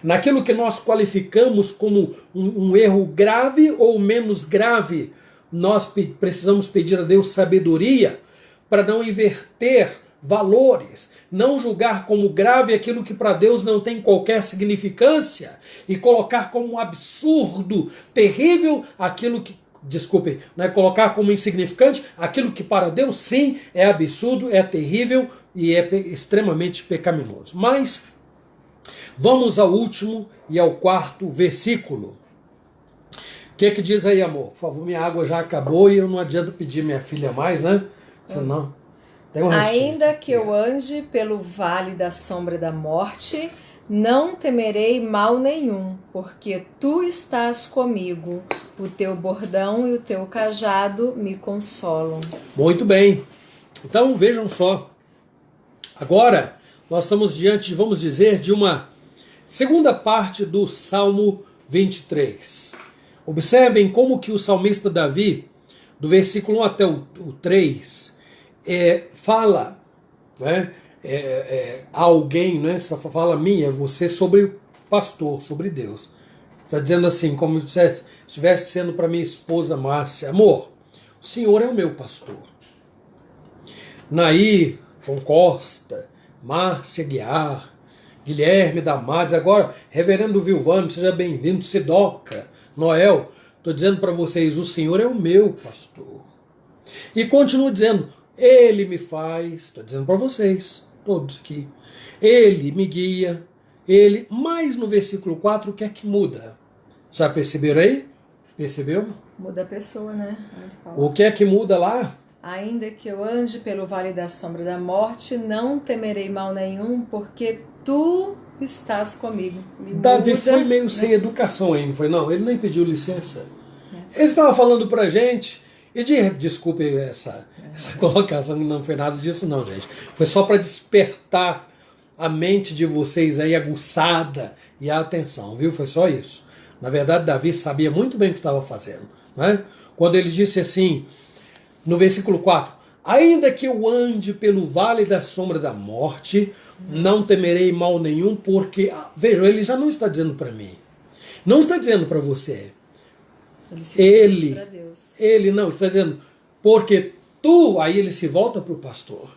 Naquilo que nós qualificamos como um erro grave ou menos grave, nós precisamos pedir a Deus sabedoria para não inverter valores, não julgar como grave aquilo que para Deus não tem qualquer significância e colocar como um absurdo, terrível, aquilo que, desculpe, não é colocar como insignificante aquilo que para Deus sim é absurdo, é terrível e é extremamente pecaminoso. Mas vamos ao último e ao quarto versículo. O que diz aí, amor? Por favor, minha água já acabou e eu não adianta pedir minha filha mais, né? Senão tem um restinho. Ainda que eu ande pelo vale da sombra da morte, não temerei mal nenhum, porque tu estás comigo. O teu bordão e o teu cajado me consolam. Muito bem. Então, vejam só. Agora, nós estamos diante, vamos dizer, de uma segunda parte do Salmo 23. Observem como que o salmista Davi, do versículo 1 até o 3, fala, né, a alguém, né, só fala a mim, é você, sobre o pastor, sobre Deus. Está dizendo assim, como se estivesse sendo para minha esposa Márcia: amor, o Senhor é o meu pastor. Nair, João Costa, Márcia Guiar, Guilherme Damares, agora Reverendo Vilvano, seja bem-vindo, Sidoca, Noel, estou dizendo para vocês: o Senhor é o meu pastor. E continuo dizendo: Ele me faz, estou dizendo para vocês, todos aqui, Ele me guia, Ele, mas no versículo 4, o que é que muda? Já perceberam aí? Percebeu? Muda a pessoa, né? O que é que muda lá? Ainda que eu ande pelo vale da sombra da morte, não temerei mal nenhum, porque tu estás comigo. Davi foi meio sem educação aí, não foi? Não, ele nem pediu licença. Ele estava falando pra gente, e desculpe essa colocação, não foi nada disso não, gente. Foi só para despertar a mente de vocês aí aguçada e a atenção, viu? Foi só isso. Na verdade, Davi sabia muito bem o que estava fazendo, né? Quando ele disse assim, no versículo 4, ainda que eu ande pelo vale da sombra da morte, não temerei mal nenhum, porque, vejam, ele já não está dizendo para mim, não está dizendo para você, Ele não, está dizendo, porque tu, aí ele se volta para o pastor.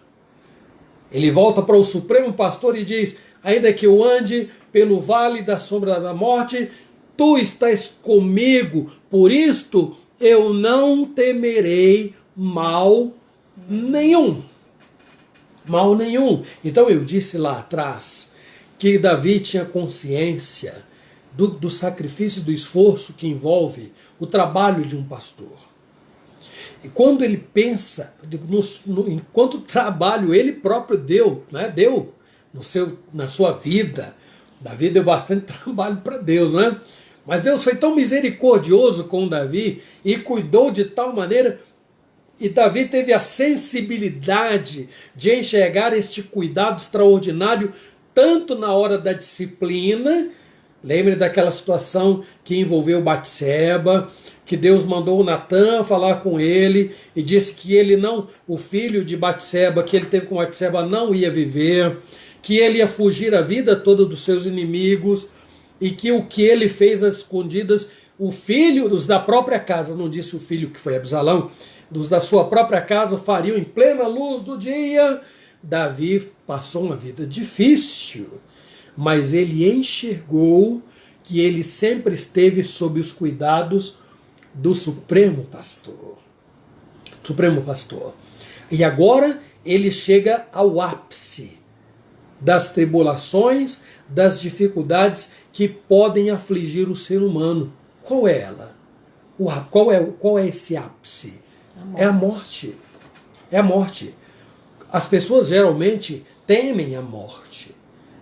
Ele volta para o Supremo Pastor e diz, ainda que eu ande pelo vale da sombra da morte, tu estás comigo, por isto eu não temerei mal nenhum. Mal nenhum. Então eu disse lá atrás que Davi tinha consciência do sacrifício e do esforço que envolve o trabalho de um pastor. E quando ele pensa, enquanto trabalho ele próprio deu, deu na sua vida, Davi deu bastante trabalho para Deus, né? Mas Deus foi tão misericordioso com Davi e cuidou de tal maneira, e Davi teve a sensibilidade de enxergar este cuidado extraordinário, tanto na hora da disciplina. Lembre daquela situação que envolveu Batseba, que Deus mandou o Natã falar com ele e disse que ele não, o filho de Batseba, que ele teve com Batseba, não ia viver, que ele ia fugir a vida toda dos seus inimigos e que o que ele fez às escondidas, o filho dos da própria casa, não disse o filho que foi Absalão, dos da sua própria casa fariam em plena luz do dia. Davi passou uma vida difícil, mas ele enxergou que ele sempre esteve sob os cuidados do Supremo Pastor. Supremo Pastor. E agora ele chega ao ápice das tribulações, das dificuldades que podem afligir o ser humano. Qual é ela? Qual é esse ápice? É a morte. É a morte. As pessoas geralmente temem a morte,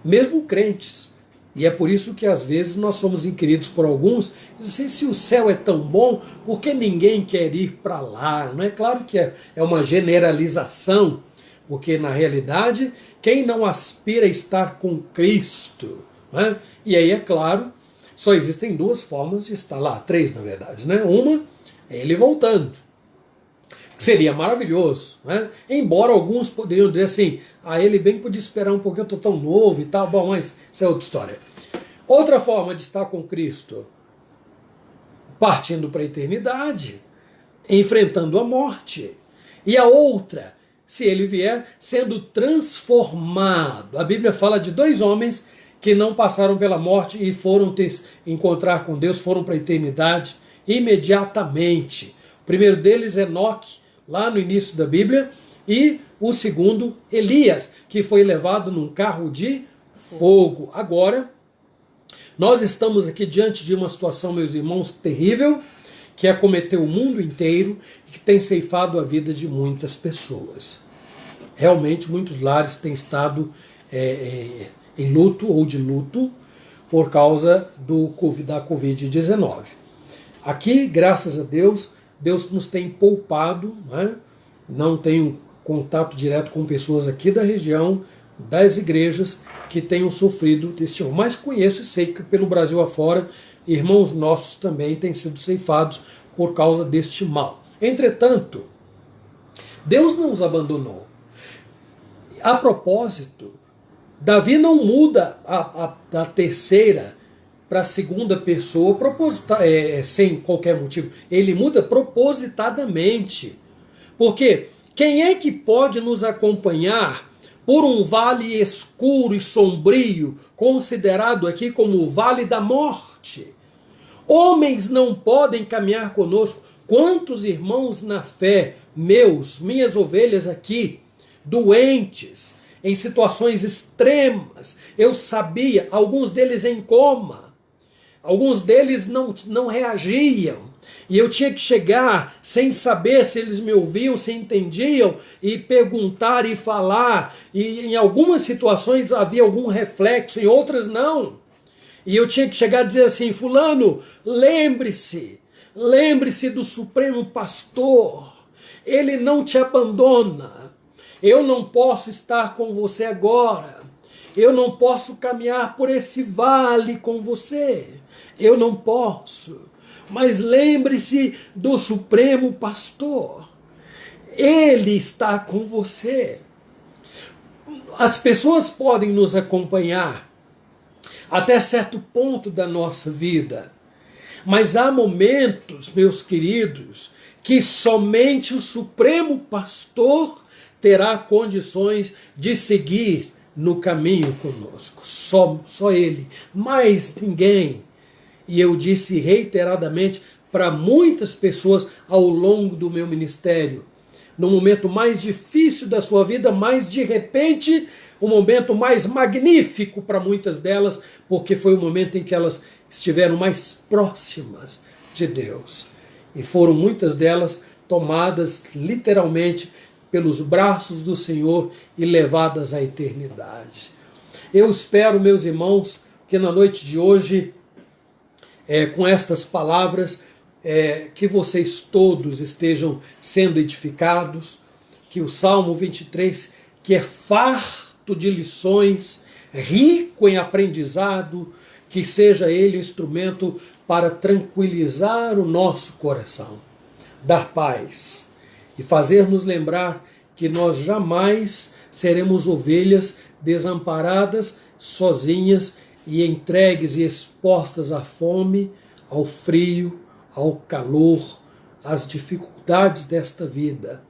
mesmo crentes. E é por isso que às vezes nós somos inquiridos por alguns, dizem, se o céu é tão bom, por que ninguém quer ir para lá? Não é claro que é uma generalização, porque na realidade, quem não aspira a estar com Cristo, né? E aí é claro, só existem duas formas de estar lá, três na verdade, né? Uma é ele voltando. Seria maravilhoso, né? Embora alguns poderiam dizer assim, ele bem podia esperar um pouquinho, eu estou tão novo e tal, bom, mas isso é outra história. Outra forma de estar com Cristo, partindo para a eternidade, enfrentando a morte. E a outra, se ele vier, sendo transformado. A Bíblia fala de dois homens que não passaram pela morte e foram encontrar com Deus, foram para a eternidade imediatamente. O primeiro deles é Enoque, lá no início da Bíblia, e o segundo, Elias, que foi levado num carro de fogo. Agora, nós estamos aqui diante de uma situação, meus irmãos, terrível, que acometeu o mundo inteiro e que tem ceifado a vida de muitas pessoas. Realmente, muitos lares têm estado em luto ou de luto por causa da Covid-19. Aqui, graças a Deus, Deus nos tem poupado, né? Não tenho contato direto com pessoas aqui da região, das igrejas, que tenham sofrido deste mal. Mas conheço e sei que pelo Brasil afora, irmãos nossos também têm sido ceifados por causa deste mal. Entretanto, Deus não os abandonou. A propósito, Davi não muda da terceira para a segunda pessoa sem qualquer motivo. Ele muda propositadamente. Porque quem é que pode nos acompanhar por um vale escuro e sombrio, considerado aqui como o vale da morte? Homens não podem caminhar conosco. Quantos irmãos na fé, minhas ovelhas aqui, doentes, em situações extremas, eu sabia, alguns deles em coma, alguns deles não reagiam. E eu tinha que chegar sem saber se eles me ouviam, se entendiam, e perguntar e falar. E em algumas situações havia algum reflexo, em outras não. E eu tinha que chegar e dizer assim, fulano, lembre-se do Supremo Pastor. Ele não te abandona. Eu não posso estar com você agora. Eu não posso caminhar por esse vale com você. Eu não posso. Mas lembre-se do Supremo Pastor. Ele está com você. As pessoas podem nos acompanhar até certo ponto da nossa vida. Mas há momentos, meus queridos, que somente o Supremo Pastor terá condições de seguir no caminho conosco. Só Ele, mais ninguém. E eu disse reiteradamente para muitas pessoas ao longo do meu ministério, no momento mais difícil da sua vida, mas de repente o momento mais magnífico para muitas delas, porque foi o momento em que elas estiveram mais próximas de Deus. E foram muitas delas tomadas literalmente pelos braços do Senhor e levadas à eternidade. Eu espero, meus irmãos, que na noite de hoje, com estas palavras, que vocês todos estejam sendo edificados, que o Salmo 23, que é farto de lições, rico em aprendizado, que seja ele instrumento para tranquilizar o nosso coração, dar paz e fazer-nos lembrar que nós jamais seremos ovelhas desamparadas, sozinhas e entregues e expostas à fome, ao frio, ao calor, às dificuldades desta vida.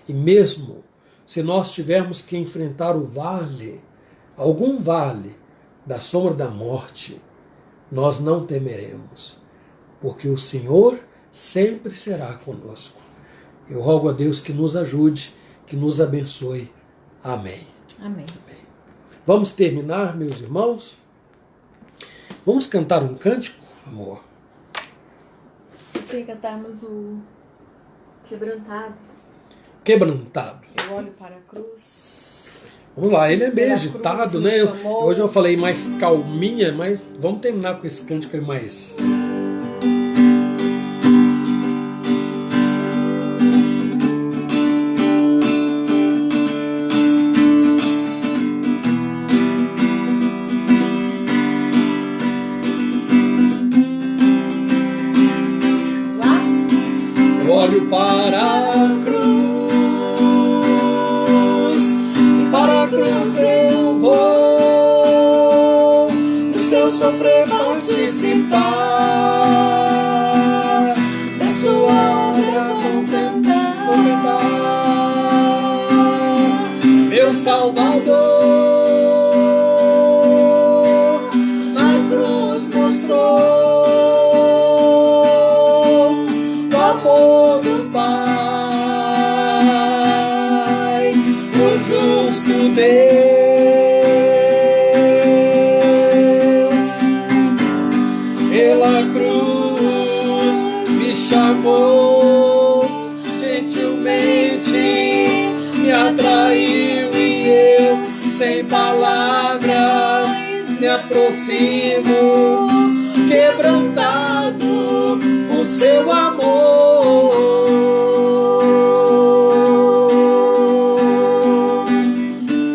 E mesmo se nós tivermos que enfrentar o vale, algum vale da sombra da morte, nós não temeremos, porque o Senhor sempre será conosco. Eu rogo a Deus que nos ajude, que nos abençoe. Amém. Amém. Amém. Vamos terminar, meus irmãos? Vamos cantar um cântico, amor? Se cantarmos o Quebrantado. Quebrantado. Eu olho para a cruz. Vamos lá, ele é bem agitado, né? Chamou. Hoje eu falei mais calminha, mas vamos terminar com esse cântico aí mais... Olho para a cruz eu vou, do seu sofrer participar, da sua obra vou cantar, meu Salvador, na cruz mostrou o amor do Pai, o justo Deus. Pela cruz me chamou, gentilmente me atraiu e eu, sem palavras, me aproximo, quebrantado o seu amor.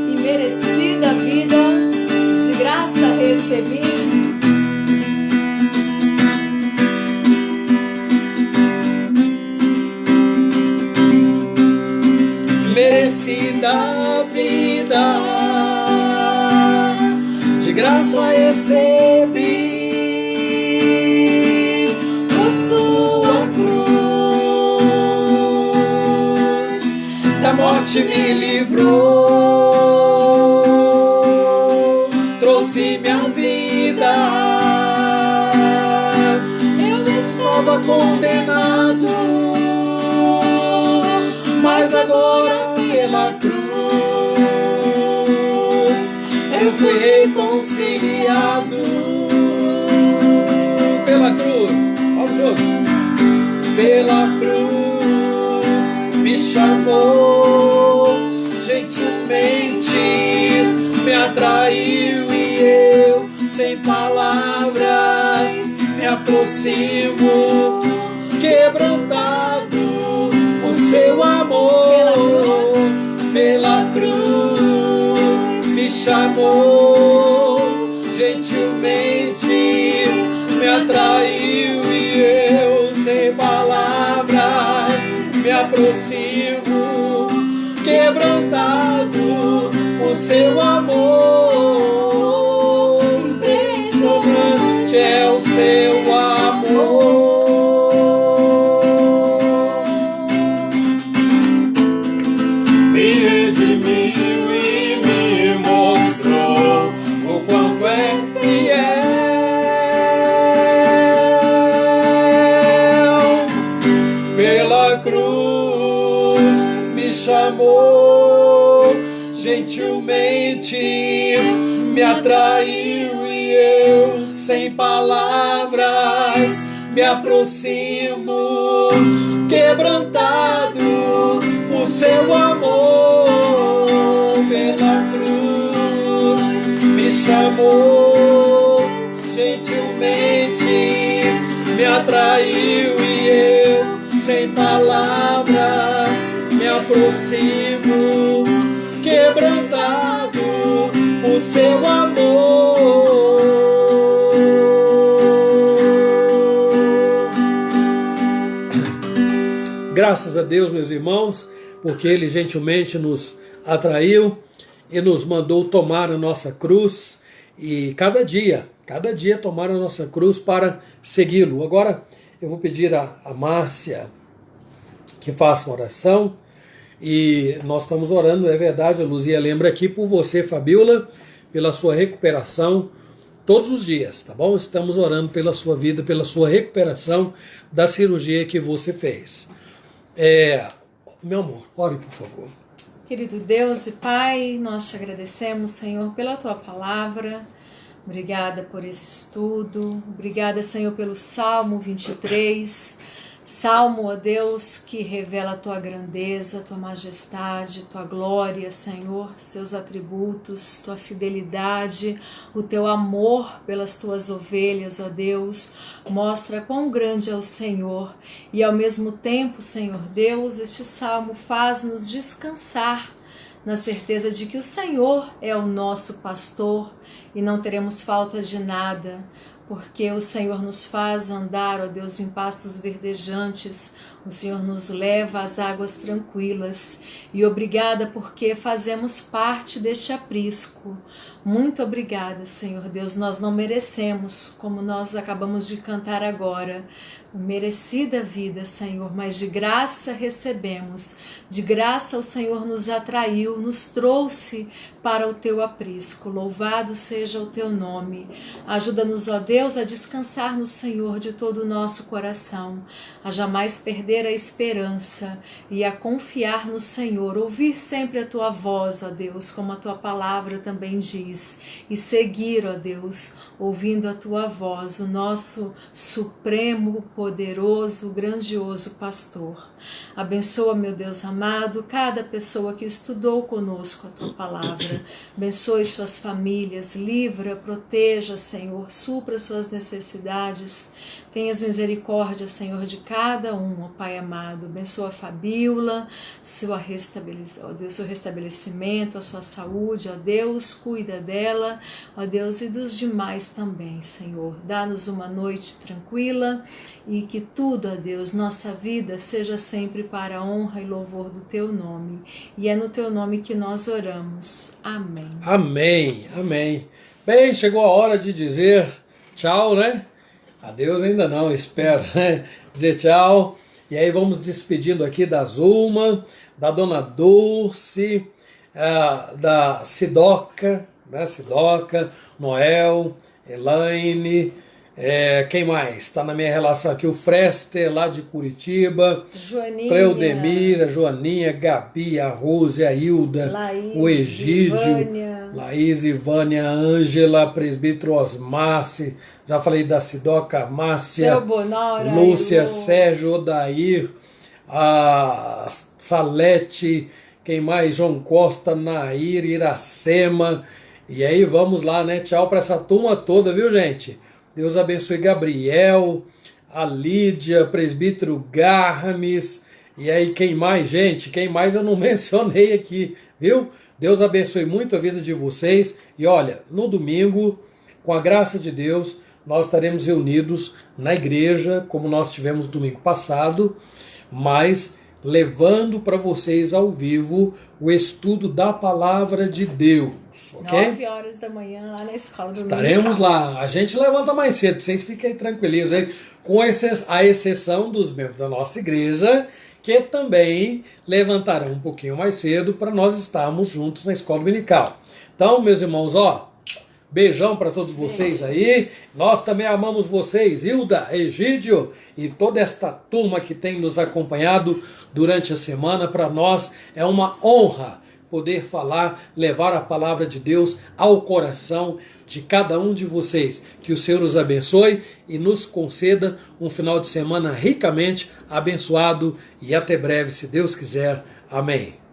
Imerecida vida, de graça recebi. Merecida vida, de graça recebi, Por sua cruz, da morte me livrou, trouxe minha vida. Eu estava condenado, mas agora pela cruz eu fui reconciliado. Pela cruz, vamos juntos. Pela cruz me chamou, gentilmente me atraiu e eu, sem palavras, me aproximo, quebrantado o seu amor. Pela cruz me chamou, gentilmente me atraiu e eu, sem palavras, me aproximo, quebrantado o seu amor. Impressionante é o seu amor. gentilmente me atraiu e eu, sem palavras, me aproximo, quebrantado por seu amor. Pela cruz me chamou, gentilmente me atraiu e eu, sem palavras, me aproximo, quebrantado por seu amor. Graças a Deus, meus irmãos, porque Ele gentilmente nos atraiu e nos mandou tomar a nossa cruz e cada dia tomar a nossa cruz para segui-lo. Agora eu vou pedir a Márcia que faça uma oração e nós estamos orando, é verdade, a Luzia lembra aqui por você, Fabiola, pela sua recuperação todos os dias, tá bom? Estamos orando pela sua vida, pela sua recuperação da cirurgia que você fez. Meu amor, ore por favor. Querido Deus e Pai, nós te agradecemos, Senhor, pela tua palavra. Obrigada por esse estudo. Obrigada, Senhor, pelo Salmo 23. Salmo, ó Deus, que revela a tua grandeza, tua majestade, tua glória, Senhor, seus atributos, tua fidelidade, o teu amor pelas tuas ovelhas, ó Deus. Mostra quão grande é o Senhor. E ao mesmo tempo, Senhor Deus, este salmo faz-nos descansar na certeza de que o Senhor é o nosso pastor e não teremos falta de nada, porque o Senhor nos faz andar, ó Deus, em pastos verdejantes, o Senhor nos leva às águas tranquilas, e obrigada porque fazemos parte deste aprisco. Muito obrigada, Senhor Deus, nós não merecemos, como nós acabamos de cantar agora, merecida vida, Senhor, mas de graça recebemos, de graça o Senhor nos atraiu, nos trouxe para o teu aprisco. Louvado seja o teu nome. Ajuda-nos, ó Deus, a descansar no Senhor de todo o nosso coração, a jamais perder a esperança e a confiar no Senhor, ouvir sempre a tua voz, ó Deus, como a tua palavra também diz, e seguir, ó Deus, ouvindo a tua voz, o nosso supremo, poderoso, grandioso pastor. Abençoa, meu Deus amado, cada pessoa que estudou conosco a tua palavra. Abençoe suas famílias, livra, proteja, Senhor, supra suas necessidades. Tenhas misericórdia, Senhor, de cada um, ó Pai amado. Abençoa a Fabiola, seu restabelecimento, a sua saúde, ó Deus, cuida dela, ó Deus, e dos demais também, Senhor. Dá-nos uma noite tranquila e que tudo, ó Deus, nossa vida seja sempre para a honra e louvor do teu nome. E é no teu nome que nós oramos. Amém. Amém, amém. Bem, chegou a hora de dizer tchau, né? Adeus ainda não, espero, né? Dizer tchau. E aí vamos despedindo aqui da Zulma, da Dona Dulce, da Sidoca, Noel, Elaine, quem mais? Está na minha relação aqui, o Frester, lá de Curitiba, Joaninha, Cleudemira, Joaninha, Gabi, a Rose, a Hilda, Laís, o Egídio, Ivânia. Laís, Ivânia, Ângela, presbítero Osmarce, já falei da Sidoca, Márcia, Seu Bonora, Lúcia, Sérgio, Odair, a Salete, quem mais? João Costa, Nair, Iracema. E aí vamos lá, né? Tchau para essa turma toda, viu, gente? Deus abençoe Gabriel, a Lídia, presbítero Garrames. E aí quem mais, gente? Quem mais eu não mencionei aqui, viu? Deus abençoe muito a vida de vocês. E olha, no domingo, com a graça de Deus, nós estaremos reunidos na igreja, como nós tivemos domingo passado, mas levando para vocês ao vivo o estudo da palavra de Deus, ok? 9 horas da manhã lá na escola do Estaremos lá. A gente levanta mais cedo, vocês fiquem tranquilinhos aí, com a exceção dos membros da nossa igreja, que também levantarão um pouquinho mais cedo para nós estarmos juntos na escola dominical. Então, meus irmãos, beijão para todos vocês aí. Nós também amamos vocês, Hilda, Egídio e toda esta turma que tem nos acompanhado durante a semana. Para nós é uma honra poder falar, levar a palavra de Deus ao coração de cada um de vocês. Que o Senhor os abençoe e nos conceda um final de semana ricamente abençoado e até breve, se Deus quiser. Amém.